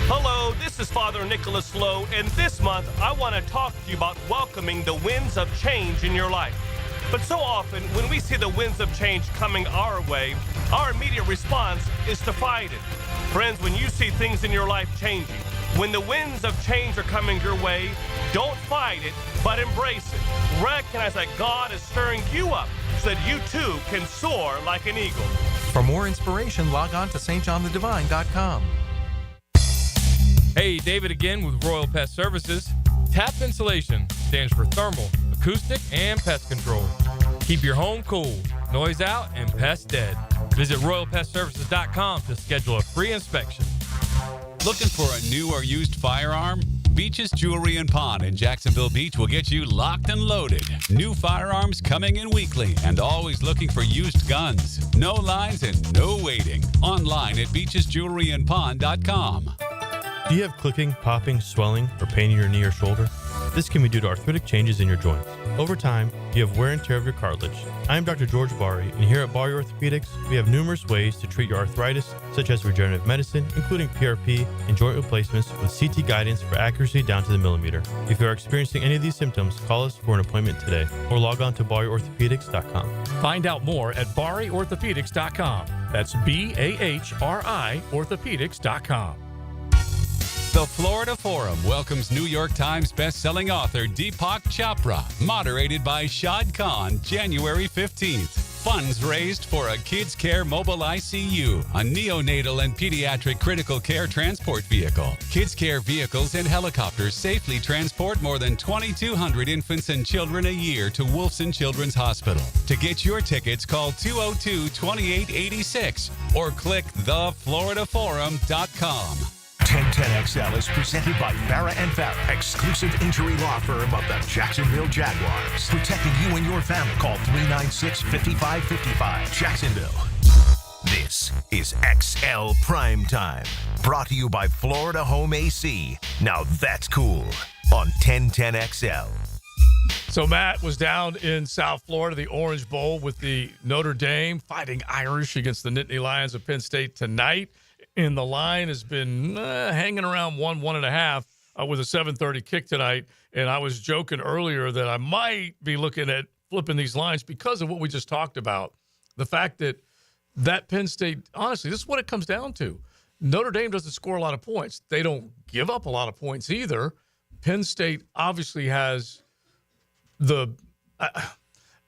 Hello, this is Father Nicholas Lowe, and this month I want to talk to you about welcoming the winds of change in your life. But so often, when we see the winds of change coming our way, our immediate response is to fight it. Friends, when you see things in your life changing, when the winds of change are coming your way, don't fight it, but embrace it. Recognize that God is stirring you up so that you too can soar like an eagle. For more inspiration, log on to stjohnthedivine.com. Hey, David again with Royal Pest Services. TAP Insulation stands for thermal, acoustic, and pest control. Keep your home cool, noise out, and pests dead. Visit RoyalPestServices.com to schedule a free inspection. Looking for a new or used firearm? Beach's Jewelry and Pawn in Jacksonville Beach will get you locked and loaded. New firearms coming in weekly and always looking for used guns. No lines and no waiting. Online at beachesjewelryandpawn.com. Do you have clicking, popping, swelling, or pain in your knee or shoulder? This can be due to arthritic changes in your joints. Over time, you have wear and tear of your cartilage. I am Dr. George Bari, and here at Bari Orthopedics, we have numerous ways to treat your arthritis, such as regenerative medicine, including PRP and joint replacements with CT guidance for accuracy down to the millimeter. If you are experiencing any of these symptoms, call us for an appointment today, or log on to BariOrthopedics.com. Find out more at BariOrthopedics.com. That's BAHRI Orthopedics.com. The Florida Forum welcomes New York Times bestselling author Deepak Chopra, moderated by Shad Khan, January 15th. Funds raised for a Kids Care Mobile ICU, a neonatal and pediatric critical care transport vehicle. Kids Care vehicles and helicopters safely transport more than 2,200 infants and children a year to Wolfson Children's Hospital. To get your tickets, call 202-2886 or click thefloridaforum.com. 1010XL is presented by Farah & Farah, exclusive injury law firm of the Jacksonville Jaguars. Protecting you and your family. Call 396-5555. Jacksonville. This is XL Primetime, brought to you by Florida Home AC. Now that's cool on 1010XL. So Matt was down in South Florida, the Orange Bowl, with the Notre Dame Fighting Irish against the Nittany Lions of Penn State tonight. And the line has been hanging around 1.5 with a 7:30 kick tonight. And I was joking earlier that I might be looking at flipping these lines because of what we just talked about. The fact that Penn State, honestly, this is what it comes down to. Notre Dame doesn't score a lot of points. They don't give up a lot of points either. Penn State obviously has a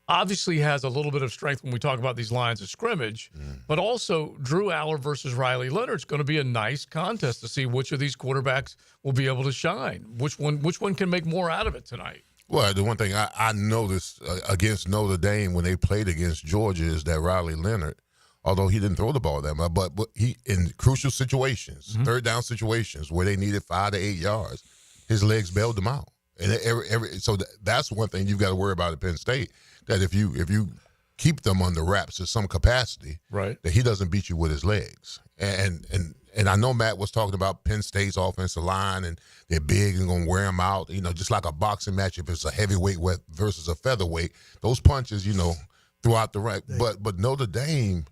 little bit of strength when we talk about these lines of scrimmage, but also Drew Aller versus Riley Leonard is going to be a nice contest to see which of these quarterbacks will be able to shine. Which one can make more out of it tonight? Well, the one thing I noticed against Notre Dame when they played against Georgia is that Riley Leonard, although he didn't throw the ball that much, but he in crucial situations, third down situations where they needed 5 to 8 yards, his legs bailed them out. And so that's one thing you've got to worry about at Penn State, that if you keep them under wraps to some capacity, right, that he doesn't beat you with his legs. And I know Matt was talking about Penn State's offensive line, and they're big and going to wear them out. You know, just like a boxing match, if it's a heavyweight versus a featherweight, those punches, throughout the right. But Notre Dame,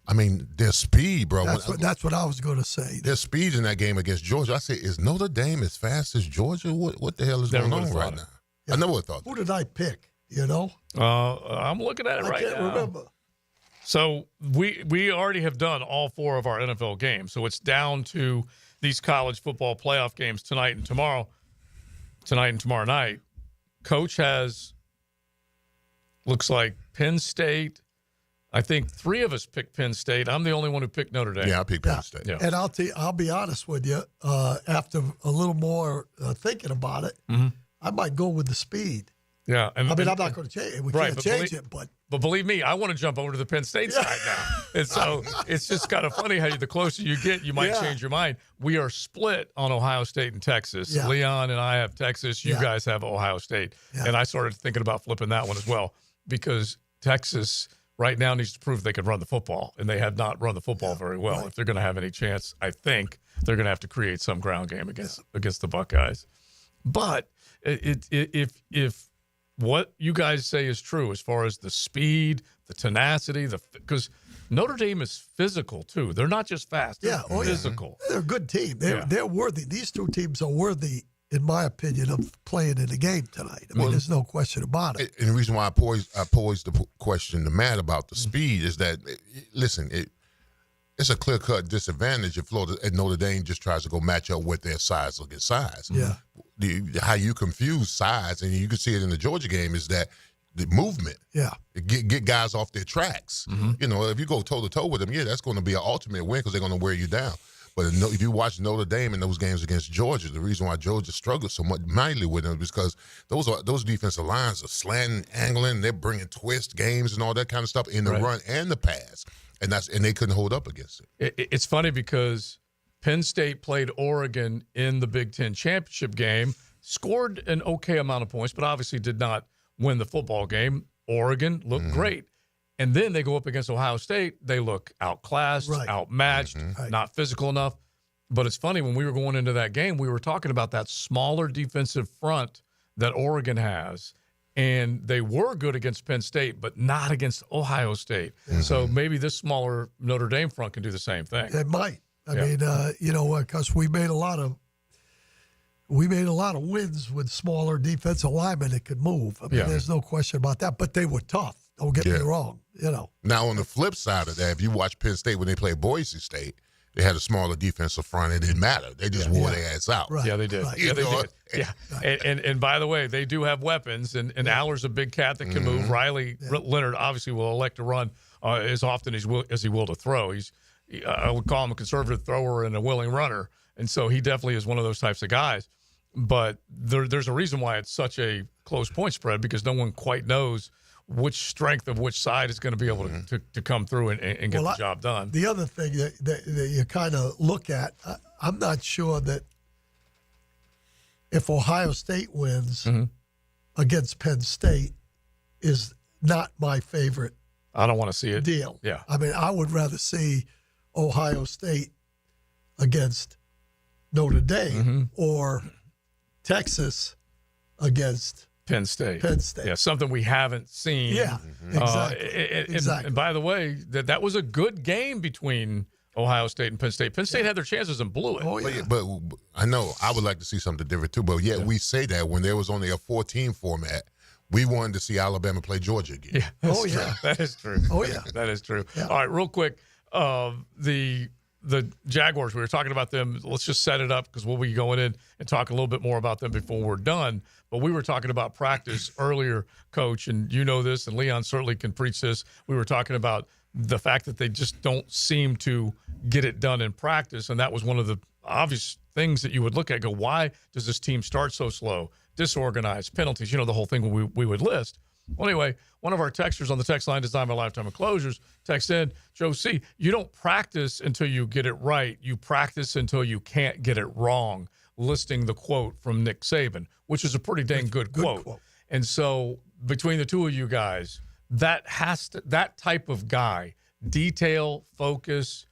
I mean, their speed, bro. That's what I was going to say. Their speed in that game against Georgia. I say, is Notre Dame as fast as Georgia? What the hell is going on right now? Yeah. I never would have thought that. Who did I pick, I'm looking at it right now. I can't remember. So we already have done all 4 of our NFL games. So it's down to these college football playoff games tonight and tomorrow night. Coach has, looks like Penn State. I think 3 of us picked Penn State. I'm the only one who picked Notre Dame. Yeah, I picked Penn State. Yeah. And I'll be honest with you. After a little more thinking about it, I might go with the speed. Yeah, I'm not going to change it. We can't change it, but believe me, I want to jump over to the Penn State side now. And so it's just kind of funny how the closer you get, you might change your mind. We are split on Ohio State and Texas. Yeah. Leon and I have Texas. You guys have Ohio State. Yeah. And I started thinking about flipping that one as well, because Texas right now needs to prove they can run the football, and they have not run the football very well. Right. If they're going to have any chance, I think they're going to have to create some ground game against the Buckeyes. But if what you guys say is true as far as the speed, the tenacity, because Notre Dame is physical too. They're not just fast. They're physical. They're a good team. They're worthy. These 2 teams are worthy, in my opinion, of playing in the game tonight. I mean, there's no question about it. And the reason why I posed the question to Matt about the speed is that, listen, it's a clear-cut disadvantage if Florida and Notre Dame just tries to go match up with their size against size. Yeah. How you confuse size, and you can see it in the Georgia game, is that the movement. Yeah. Get guys off their tracks. If you go toe-to-toe with them, that's going to be an ultimate win because they're going to wear you down. But if you watch Notre Dame in those games against Georgia, the reason why Georgia struggled so much mightily with them is because those defensive lines are slanting, angling, they're bringing twist games and all that kind of stuff in the run and the pass. And they couldn't hold up against it. It's funny because Penn State played Oregon in the Big Ten championship game, scored an okay amount of points, but obviously did not win the football game. Oregon looked great. And then they go up against Ohio State. They look outclassed, outmatched, not physical enough. But it's funny, when we were going into that game, we were talking about that smaller defensive front that Oregon has. And they were good against Penn State, but not against Ohio State. So maybe this smaller Notre Dame front can do the same thing. It might. I mean, because we made a lot of wins with smaller defensive linemen that could move. I mean, there's no question about that. But they were tough. Don't get me wrong. Now, on the flip side of that, if you watch Penn State when they played Boise State, they had a smaller defensive front. It didn't matter. They just wore their ass out. Right. Yeah, they did. Right. Yeah, they did. Yeah. And by the way, they do have weapons, and Aller's a big cat that can move. Riley Leonard obviously will elect to run as often as he will to throw. I would call him a conservative thrower and a willing runner, and so he definitely is one of those types of guys. But there's a reason why it's such a close point spread, because no one quite knows which strength of which side is going to be able to come through and get the job done. The other thing that you kind of look at, I'm not sure that if Ohio State wins against Penn State is not my favorite. I don't want to see it. Deal. Yeah. I mean, I would rather see Ohio State against Notre Dame or Texas against Penn State. Yeah, something we haven't seen. Yeah, exactly. And by the way, that was a good game between Ohio State and Penn State. Penn State had their chances and blew it. Oh, yeah. But I know I would like to see something different too. But yet we say that when there was only a 14 format, we wanted to see Alabama play Georgia again. Yeah, that is true. Oh, yeah. That is true. Yeah. All right, real quick, the Jaguars, we were talking about them. Let's just set it up because we'll be going in and talk a little bit more about them before we're done. But we were talking about practice earlier, Coach, and you know this, and Leon certainly can preach this. We were talking about the fact that they just don't seem to get it done in practice, and that was one of the obvious things that you would look at, go, why does this team start so slow, disorganized, penalties, the whole thing we would list. Well, anyway, one of our texters on the text line, Design by Lifetime Enclosures, text in, Joe C., you don't practice until you get it right. You practice until you can't get it wrong, listing the quote from Nick Saban, which is a pretty dang good quote. And so between the two of you guys, that type of guy, detail, focus,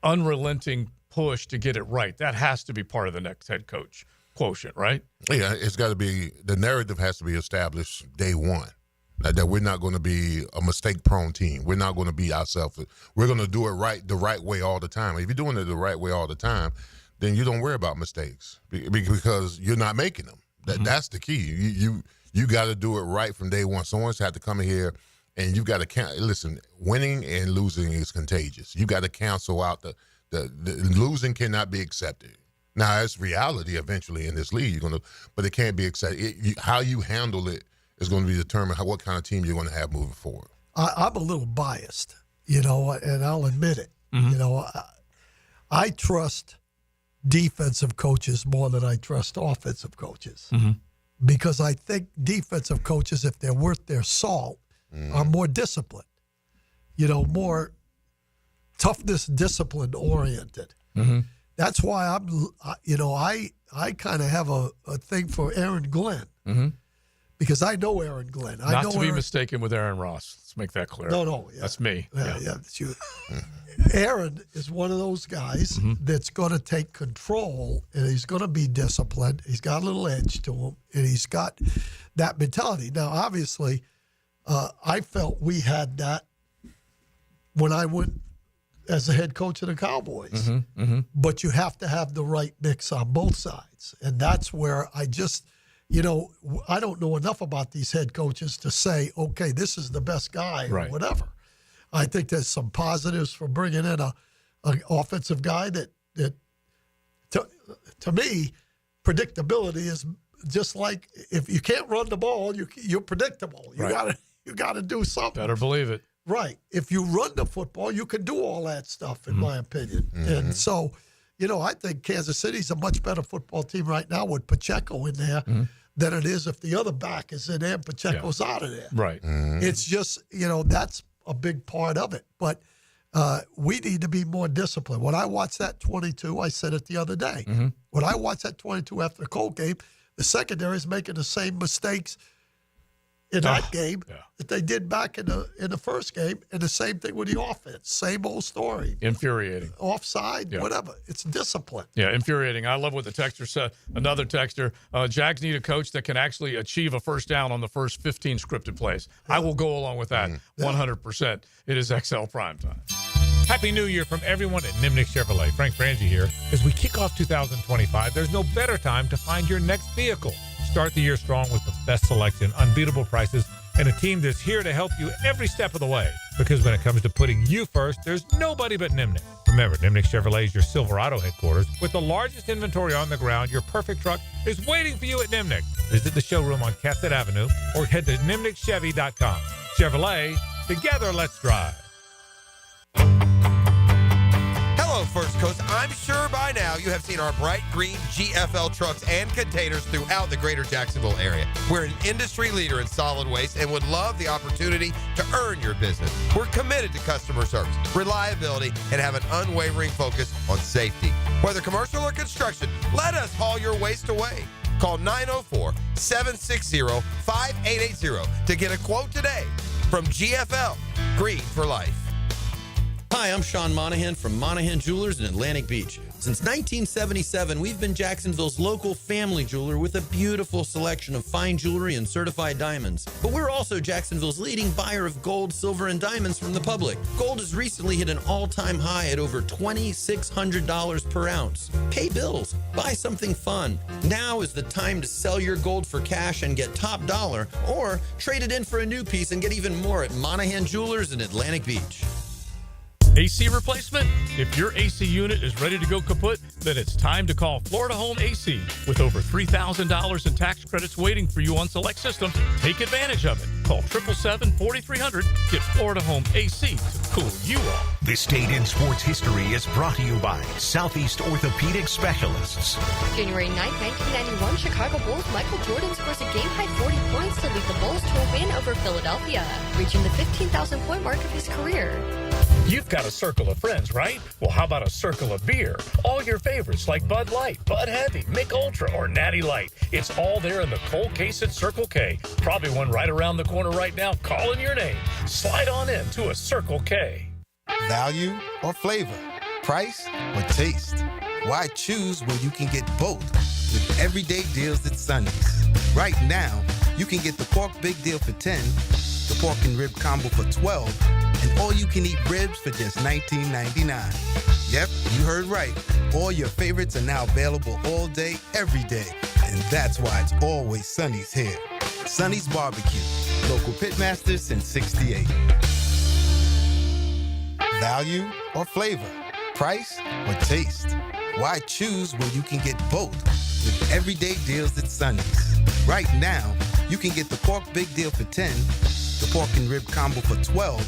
unrelenting push to get it right, that has to be part of the next head coach quotient, right? Yeah, it's got to be, the narrative has to be established day one. That we're not going to be a mistake-prone team. We're not going to be ourselves. We're going to do it the right way all the time. If you're doing it the right way all the time, then you don't worry about mistakes because you're not making them. That's the key. You got to do it right from day one. Someone's had to come in here, and you got to count. Listen, winning and losing is contagious. You got to cancel out the losing cannot be accepted. Now, it's reality eventually in this league, but it can't be accepted. How you handle it is going to be determined what kind of team you're going to have moving forward. I'm a little biased, and I'll admit it. I trust defensive coaches more than I trust offensive coaches because I think defensive coaches, if they're worth their salt, are more disciplined, more toughness, discipline oriented. That's why I kind of have a thing for Aaron Glenn because I know Aaron Glenn. Not to be mistaken with Aaron Ross. Let's make that clear. No, yeah. That's me. Yeah, that's you. Aaron is one of those guys that's going to take control, and he's going to be disciplined. He's got a little edge to him, and he's got that mentality. Now, obviously, I felt we had that when I went as the head coach of the Cowboys. But you have to have the right mix on both sides. And that's where I just, I don't know enough about these head coaches to say, okay, this is the best guy or whatever. I think there's some positives for bringing in an offensive guy that to me, predictability is just like if you can't run the ball, you're predictable. You gotta do something. Better believe it. Right. If you run the football, you can do all that stuff, in my opinion. And so, I think Kansas City's a much better football team right now with Pacheco in there than it is if the other back is in there and Pacheco's out of there. Right. It's just, that's a big part of it. But we need to be more disciplined. When I watched that 22, I said it the other day. When I watched that 22 after the Colt game, the secondary is making the same mistakes in that game that they did back in the first game, and the same thing with the offense. Same old story. Infuriating. Offside, whatever. It's discipline. Yeah, infuriating. I love what the texter said. Another texter, Jags need a coach that can actually achieve a first down on the first 15 scripted plays. I will go along with that 100%. It is XL Primetime. Happy New Year from everyone at Nimnick Chevrolet. Frank Frangie here. As we kick off 2025, there's no better time to find your next vehicle. Start the year strong with the best selection, unbeatable prices, and a team that's here to help you every step of the way. Because when it comes to putting you first, there's nobody but Nimnick. Remember, Nimnick Chevrolet is your Silverado headquarters. With the largest inventory on the ground, your perfect truck is waiting for you at Nimnick. Visit the showroom on Cassett Avenue or head to nimnickchevy.com. Chevrolet, together let's drive. Hello, First Coast. I'm sure by now you have seen our bright green GFL trucks and containers throughout the greater Jacksonville area. We're an industry leader in solid waste and would love the opportunity to earn your business. We're committed to customer service, reliability, and have an unwavering focus on safety. Whether commercial or construction, let us haul your waste away. Call 904-760-5880 to get a quote today from GFL, Green for Life. Hi, I'm Sean Monahan from Monahan Jewelers in Atlantic Beach. Since 1977, we've been Jacksonville's local family jeweler with a beautiful selection of fine jewelry and certified diamonds. But we're also Jacksonville's leading buyer of gold, silver, and diamonds from the public. Gold has recently hit an all-time high at over $2,600 per ounce. Pay bills. Buy something fun. Now is the time to sell your gold for cash and get top dollar, or trade it in for a new piece and get even more at Monahan Jewelers in Atlantic Beach. AC replacement? If your AC unit is ready to go kaput, then it's time to call Florida Home AC. With over $3,000 in tax credits waiting for you on select systems, take advantage of it. Call 777-4300. Get Florida Home AC to cool you off. This date in sports history is brought to you by Southeast Orthopedic Specialists. January 9, 1991, Chicago Bulls Michael Jordan scores a game-high 40 points to lead the Bulls to a win over Philadelphia, reaching the 15,000-point mark of his career. You've got a circle of friends, right? Well, how about a circle of beer? All your favorites like Bud Light, Bud Heavy, Mick Ultra, or Natty Light. It's all there in the cold case at Circle K. Probably one right around the corner right now calling your name. Slide on in to a Circle K. Value or flavor? Price or taste? Why choose when you can get both? With everyday deals at Sonny's. Right now, you can get the pork big deal for $10, the pork and rib combo for $12, and all-you-can-eat ribs for just $19.99. Yep, you heard right. All your favorites are now available all day, every day. And that's why it's always Sonny's here. Sonny's Barbecue. Local pitmasters since '68. Value or flavor? Price or taste? Why choose when you can get both? With everyday deals at Sonny's. Right now, you can get the pork big deal for $10, the pork and rib combo for $12,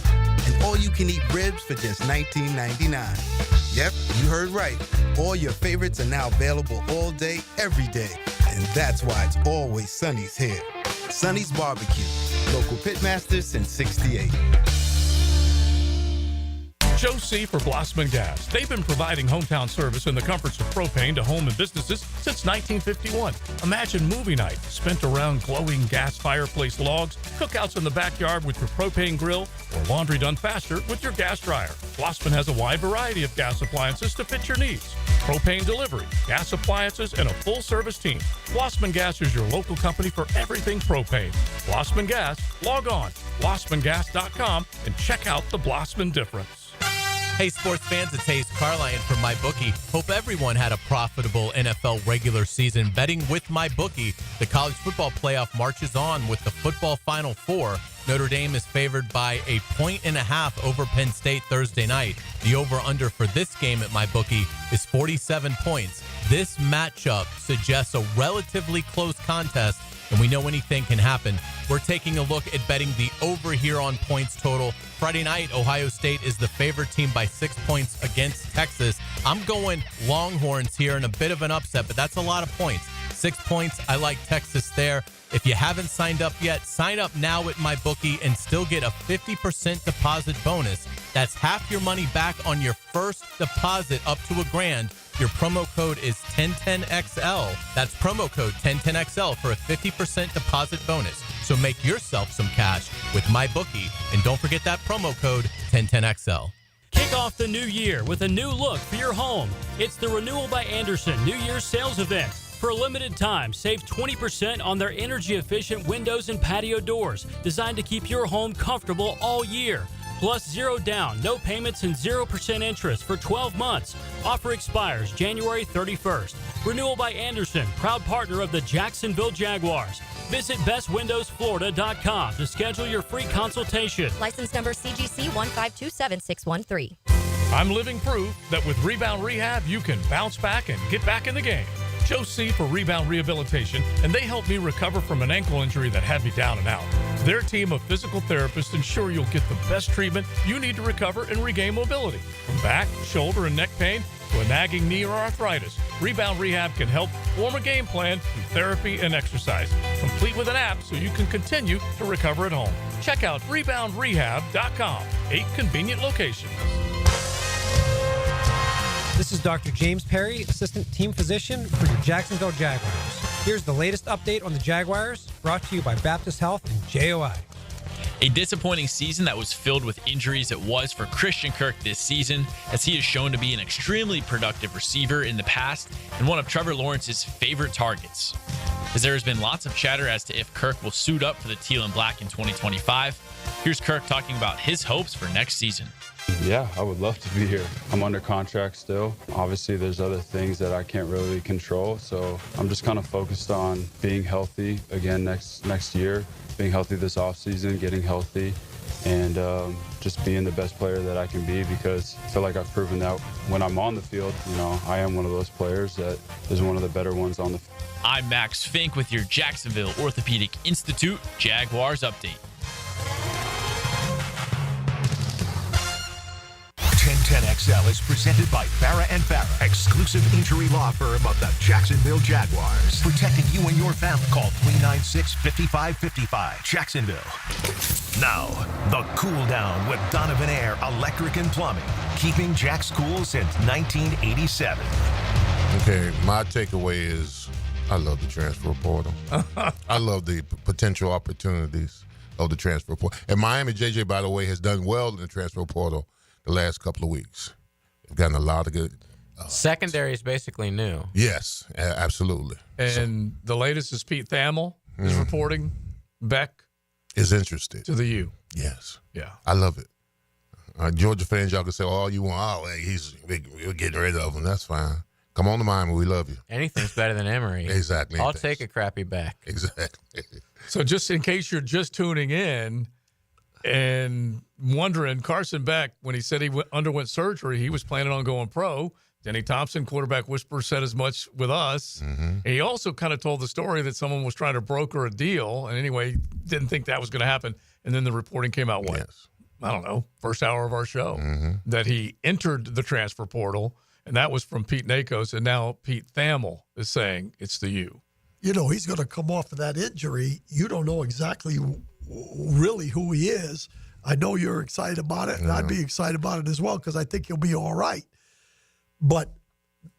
and all-you-can-eat ribs for just $19.99. Yep, you heard right. All your favorites are now available all day, every day. And that's why it's always Sonny's here. Sonny's Barbecue. Local pitmasters since '68. Joe C. for Blossman Gas. They've been providing hometown service in the comforts of propane to home and businesses since 1951. Imagine movie night spent around glowing gas fireplace logs, cookouts in the backyard with your propane grill, or laundry done faster with your gas dryer. Blossman has a wide variety of gas appliances to fit your needs. Propane delivery, gas appliances, and a full-service team. Blossman Gas is your local company for everything propane. Blossman Gas, log on, blossmangas.com, and check out the Blossman difference. Hey, sports fans, it's Hayes Carline from MyBookie. Hope everyone had a profitable NFL regular season. Betting with MyBookie, the college football playoff marches on with the football Final Four. Notre Dame is favored by 1.5 over Penn State Thursday night. The over-under for this game at MyBookie is 47 points. This matchup suggests a relatively close contest, and we know anything can happen. We're taking a look at betting the over here on points total. Friday night, Ohio State is the favorite team by 6 points against Texas. I'm going Longhorns here in a bit of an upset, but that's a lot of points. 6 points, I like Texas there. If you haven't signed up yet, sign up now at MyBookie and still get a 50% deposit bonus. That's half your money back on your first deposit up to $1,000. Your promo code is 1010XL. That's promo code 1010XL for a 50% deposit bonus. So make yourself some cash with MyBookie. And don't forget that promo code 1010XL. Kick off the new year with a new look for your home. It's the Renewal by Andersen New Year's sales event. For a limited time, save 20% on their energy-efficient windows and patio doors, designed to keep your home comfortable all year. Plus 0 down, no payments, and 0% interest for 12 months. Offer expires January 31st. Renewal by Andersen, proud partner of the Jacksonville Jaguars. Visit bestwindowsflorida.com to schedule your free consultation. License number CGC 1527613. I'm living proof that with Rebound Rehab, you can bounce back and get back in the game. Joe C. for Rebound Rehabilitation, and they helped me recover from an ankle injury that had me down and out. Their team of physical therapists ensure you'll get the best treatment you need to recover and regain mobility. From back, shoulder, and neck pain to a nagging knee or arthritis, Rebound Rehab can help form a game plan through therapy and exercise, complete with an app so you can continue to recover at home. Check out reboundrehab.com. 8 convenient locations. This is Dr. James Perry, Assistant Team Physician for your Jacksonville Jaguars. Here's the latest update on the Jaguars, brought to you by Baptist Health and JOI. A disappointing season that was filled with injuries it was for Christian Kirk this season, as he is shown to be an extremely productive receiver in the past and one of Trevor Lawrence's favorite targets. As there has been lots of chatter as to if Kirk will suit up for the teal and black in 2025, here's Kirk talking about his hopes for next season. Yeah, I would love to be here. I'm under contract still. Obviously, there's other things that I can't really control, so I'm just kind of focused on being healthy again next year, being healthy this offseason, getting healthy, and just being the best player that I can be, because I feel like I've proven that when I'm on the field, I am one of those players that is one of the better ones on the field. I'm Max Fink with your Jacksonville Orthopedic Institute Jaguars update. 1010XL is presented by Farah and Farah, exclusive injury law firm of the Jacksonville Jaguars. Protecting you and your family. Call 396-5555. Jacksonville. Now, the cool down with Donovan Air Electric and Plumbing. Keeping Jack's cool since 1987. Okay, my takeaway is I love the transfer portal. I love the potential opportunities of the transfer portal. And Miami, JJ, by the way, has done well in the transfer portal the last couple of weeks. They've gotten a lot of good. Secondary is basically new. Yes, absolutely. And the latest is Pete Thamel is reporting Beck is interested to the U. Yes. Yeah. I love it. Georgia fans, y'all can say all you want. Oh, hey, we're getting rid of him. That's fine. Come on to Miami. We love you. Anything's better than Emory. Exactly. I'll take a crappy Beck. Exactly. So just in case you're just tuning in and wondering, Carson Beck, when he said he underwent surgery, he was planning on going pro. Denny Thompson, quarterback whisperer, said as much with us. Mm-hmm. And he also kind of told the story that someone was trying to broker a deal. And anyway, didn't think that was going to happen. And then the reporting came out, I don't know, first hour of our show, that he entered the transfer portal. And that was from Pete Nakos. And now Pete Thamel is saying it's the U. He's going to come off of that injury. You don't know exactly really who he is. I know you're excited about it, and I'd be excited about it as well, because I think he'll be all right. But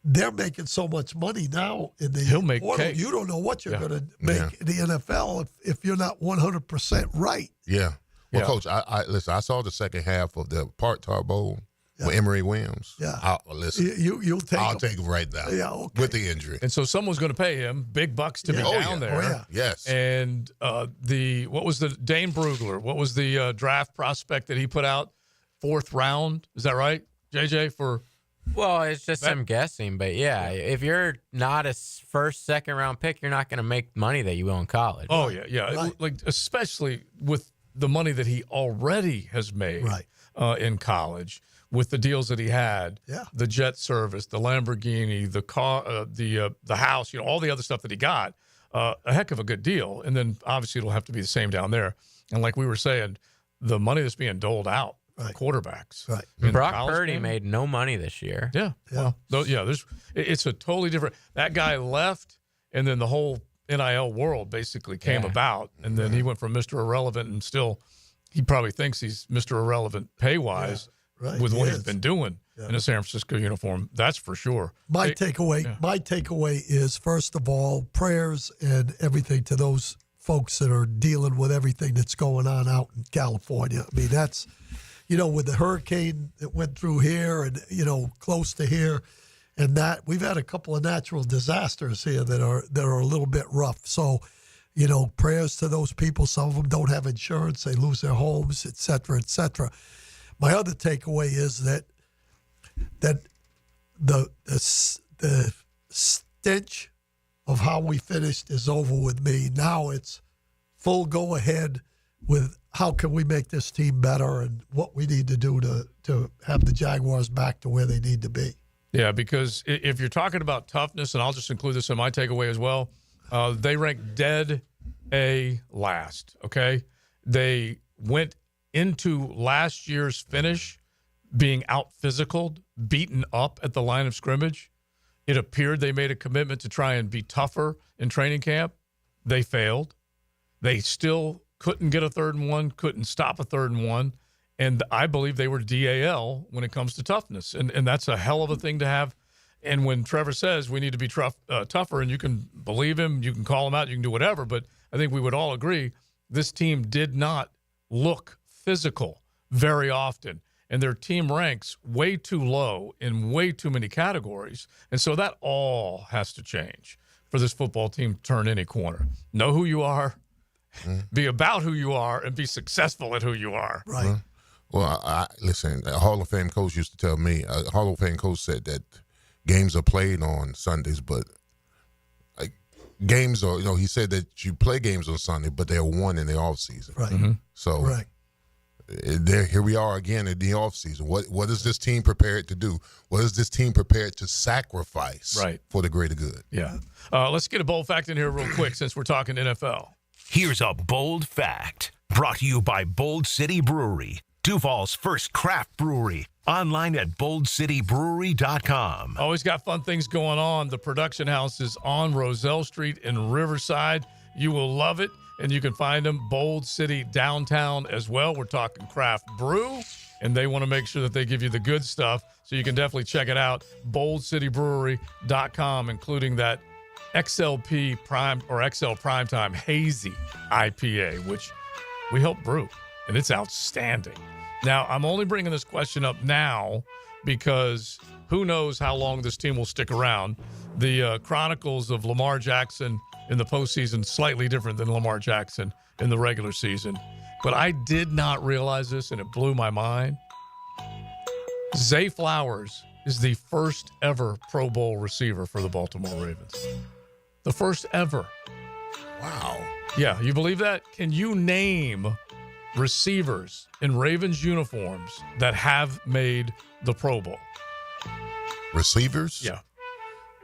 they're making so much money now in the portal. You don't know what you're going to make in the NFL if you're not 100% right. Yeah. Well, Coach, listen, I saw the second half of the Part-Tar Bowl with Emory Williams. Yeah. Listen, I'll take him right now. Yeah, okay. With the injury. And so someone's going to pay him big bucks to be down there. Oh, yeah. Yes. And what was the Dane Brugler? What was the draft prospect that he put out? 4th round. Is that right, JJ? Well, it's just some guessing, but if you're not a first, second round pick, you're not going to make money that you will in college. Oh, yeah. Right. Like, especially with the money that he already has made in college. With the deals that he had, the jet service, the Lamborghini, the car, the house, all the other stuff that he got, a heck of a good deal. And then obviously it'll have to be the same down there. And like we were saying, the money that's being doled out, quarterbacks. Right. Brock Purdy made no money this year. Yeah. Well, it's a totally different. That guy left, and then the whole NIL world basically came about, and then he went from Mr. Irrelevant, and still he probably thinks he's Mr. Irrelevant pay-wise. Right, with what he's been doing in a San Francisco uniform, that's for sure. My takeaway is, first of all, prayers and everything to those folks that are dealing with everything that's going on out in California. I mean, that's, with the hurricane that went through here and, close to here, and that we've had a couple of natural disasters here that are a little bit rough. So, prayers to those people. Some of them don't have insurance. They lose their homes, et cetera, et cetera. My other takeaway is that the stench of how we finished is over with me. Now it's full go ahead with how can we make this team better and what we need to do to have the Jaguars back to where they need to be. Yeah, because if you're talking about toughness, and I'll just include this in my takeaway as well, they ranked dead A last, okay? They went into last year's finish being out-physicaled, beaten up at the line of scrimmage. It appeared they made a commitment to try and be tougher in training camp. They failed. They still couldn't get a 3rd and 1, couldn't stop a 3rd and 1, and I believe they were DAL when it comes to toughness, and that's a hell of a thing to have. And when Trevor says we need to be tougher, and you can believe him, you can call him out, you can do whatever, but I think we would all agree this team did not look physical very often, and their team ranks way too low in way too many categories. And so that all has to change for this football team to turn any corner. Know who you are, be about who you are, and be successful at who you are. Right. Well, listen, a Hall of Fame coach used to tell me, a Hall of Fame coach said that games are played on Sundays, but games are, he said that you play games on Sunday, but they're won in the off season. Right. So here we are again in the off season. What is this team prepared to do? What is this team prepared to sacrifice for the greater good? Yeah. Let's get a bold fact in here real quick since we're talking NFL. Here's a bold fact brought to you by Bold City Brewery, Duval's first craft brewery. Online at boldcitybrewery.com. Always got fun things going on. The production house is on Roselle Street in Riverside. You will love it, and you can find them Bold City downtown as well. We're talking craft brew, and they want to make sure that they give you the good stuff, so you can definitely check it out. boldcitybrewery.com, including that XLP Prime or XL Primetime Hazy IPA, which we help brew, and it's outstanding. Now, I'm only bringing this question up now because who knows how long this team will stick around. The chronicles of Lamar Jackson in the postseason slightly different than Lamar Jackson in the regular season. But I did not realize this, and it blew my mind. Zay Flowers is the first ever Pro Bowl receiver for the Baltimore Ravens. The first ever. Wow. Yeah, you believe that? Can you name receivers in Ravens uniforms that have made the Pro Bowl? Receivers? Yeah.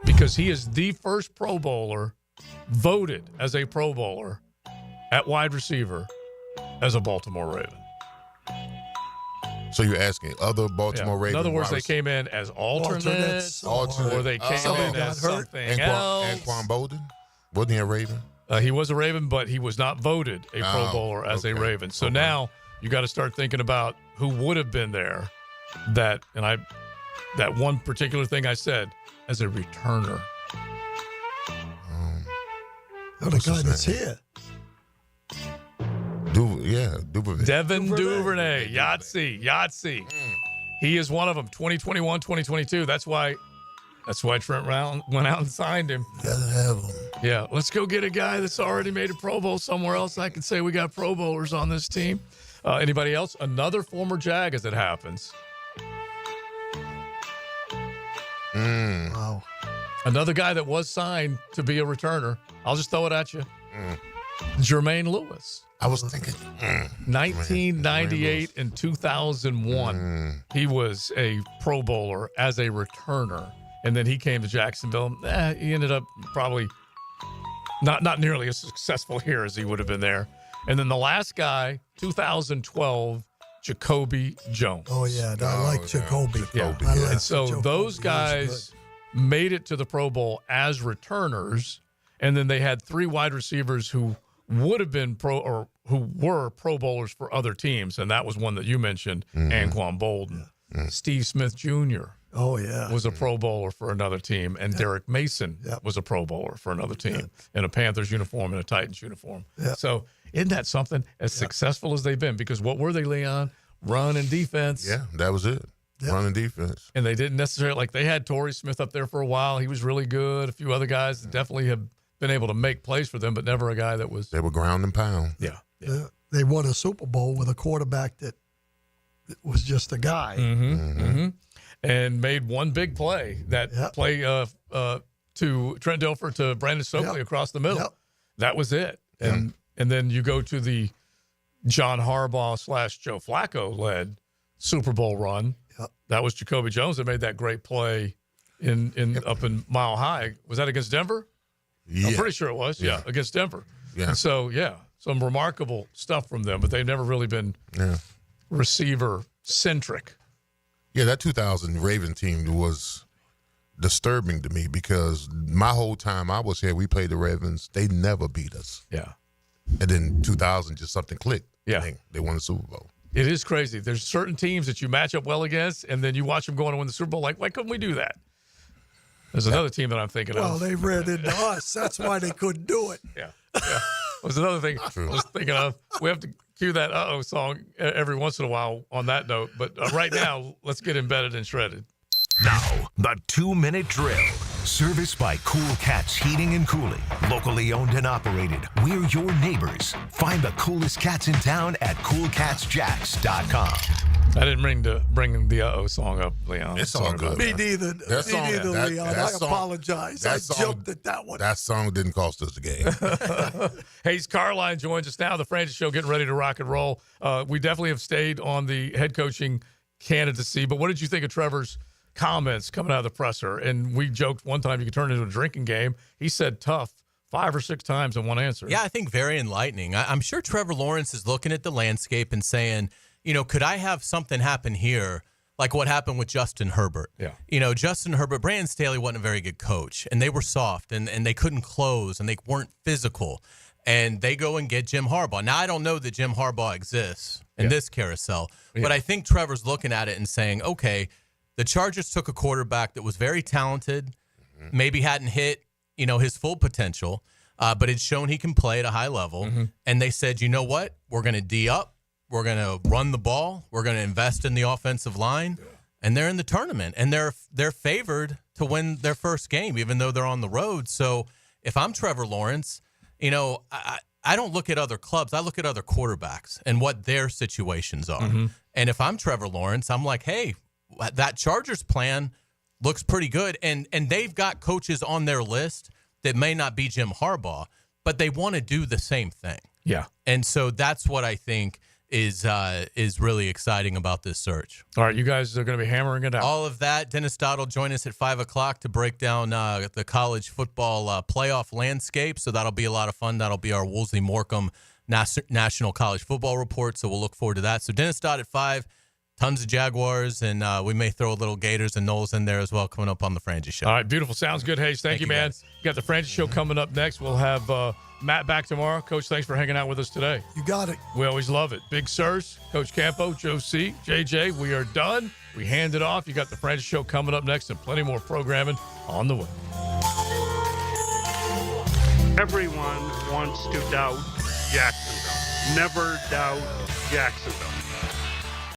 Because he is the first Pro Bowler voted as a Pro Bowler at wide receiver as a Baltimore Raven. So you're asking other Baltimore Ravens? In other words, they came in as alternates, or they came in as something else. Anquan Bolden? Wasn't he a Raven? He was a Raven, but he was not voted a Pro Bowler as a Raven. So now you got to start thinking about who would have been there. That one particular thing I said as a returner. The guy that's here. Duvernay. Devin Duvernay. Yahtzee. He is one of them. 2021, 2022. That's why Trent Brown went out and signed him. Gotta have him. Yeah, let's go get a guy that's already made a Pro Bowl somewhere else. I can say we got Pro Bowlers on this team. Anybody else? Another former Jag as it happens. Wow. Another guy that was signed to be a returner. I'll just throw it at you. Jermaine Lewis. I was thinking. 1998 and 2001. He was a Pro Bowler as a returner. And then he came to Jacksonville. He ended up probably not nearly as successful here as he would have been there. And then the last guy, 2012, Jacoby Jones. Oh, yeah. I like Jacoby. Yeah. And so those guys made it to the Pro Bowl as returners. And then they had three wide receivers who would have been who were Pro Bowlers for other teams. And that was one that you mentioned, Anquan Bolden. Steve Smith Jr. Oh, yeah. Was a Pro Bowler for another team. And Derek Mason was a Pro Bowler for another team in a Panthers uniform and a Titans uniform. So isn't that something as successful as they've been? Because what were they, Leon? Run and defense. Yeah, that was it. Run and defense. And they didn't necessarily, they had Torrey Smith up there for a while. He was really good. A few other guys that definitely have been able to make plays for them, but never a guy that was. They were ground and pound. Yeah. They won a Super Bowl with a quarterback that was just a guy. And made one big play, play to Trent Dilfer to Brandon Stokely across the middle. That was it. And then you go to the John Harbaugh / Joe Flacco led Super Bowl run. That was Jacoby Jones that made that great play up in Mile High. Was that against Denver? Yeah. I'm pretty sure it was. Yeah, against Denver. Yeah. And so, some remarkable stuff from them, but they've never really been receiver-centric. Yeah, that 2000 Raven team was disturbing to me because my whole time I was here, we played the Ravens. They never beat us. Yeah. And then 2000, just something clicked. Yeah. They won the Super Bowl. It is crazy. There's certain teams that you match up well against, and then you watch them go on to win the Super Bowl. Like, why couldn't we do that? There's another team that I'm thinking of. Well, they ran into us. That's why they couldn't do it. Yeah. Was another thing I was thinking of. We have to cue that uh-oh song every once in a while on that note. But right now, let's get embedded and shredded. Now, the 2-minute drill. Serviced by Cool Cats Heating and Cooling. Locally owned and operated. We're your neighbors. Find the coolest cats in town at coolcatsjacks.com. I didn't mean to bring the uh-oh song up, Leon. It's all good. Me neither. Leon. I apologize. I jumped at that one. That song didn't cost us the game. Hayes Carline joins us now. The Francis Show getting ready to rock and roll. We definitely have stayed on the head coaching candidacy, but what did you think of Trevor's comments coming out of the presser? And we joked one time you could turn it into a drinking game. He said tough 5 or 6 times in one answer. Yeah, I think very enlightening. I'm sure Trevor Lawrence is looking at the landscape and saying, could I have something happen here like what happened with Justin Herbert? Yeah. Justin Herbert, Brandon Staley wasn't a very good coach, and they were soft, and they couldn't close, and they weren't physical. And they go and get Jim Harbaugh. Now, I don't know that Jim Harbaugh exists in this carousel, but I think Trevor's looking at it and saying, okay, the Chargers took a quarterback that was very talented, maybe hadn't hit, his full potential, but it's shown he can play at a high level. And they said, you know what? We're going to D up. We're going to run the ball. We're going to invest in the offensive line. And they're in the tournament. And they're favored to win their first game, even though they're on the road. So if I'm Trevor Lawrence, I don't look at other clubs. I look at other quarterbacks and what their situations are. And if I'm Trevor Lawrence, I'm like, hey, that Chargers plan looks pretty good. And they've got coaches on their list that may not be Jim Harbaugh, but they want to do the same thing. Yeah. And so that's what I think is really exciting about this search. All right, you guys are going to be hammering it out. All of that. Dennis Dodd will join us at 5 o'clock to break down the college football playoff landscape. So that'll be a lot of fun. That'll be our Woolsey Morecambe National College Football Report. So we'll look forward to that. So Dennis Dodd at 5. Tons of Jaguars, and we may throw a little Gators and Knowles in there as well coming up on the Frangie Show. All right, beautiful. Sounds good, Hayes. Thank you, man. Guys. You got the Frangie Show coming up next. We'll have Matt back tomorrow. Coach, thanks for hanging out with us today. You got it. We always love it. Big Sirs, Coach Campo, Joe C., JJ, we are done. We hand it off. You got the Frangie Show coming up next and plenty more programming on the way. Everyone wants to doubt Jacksonville. Never doubt Jacksonville.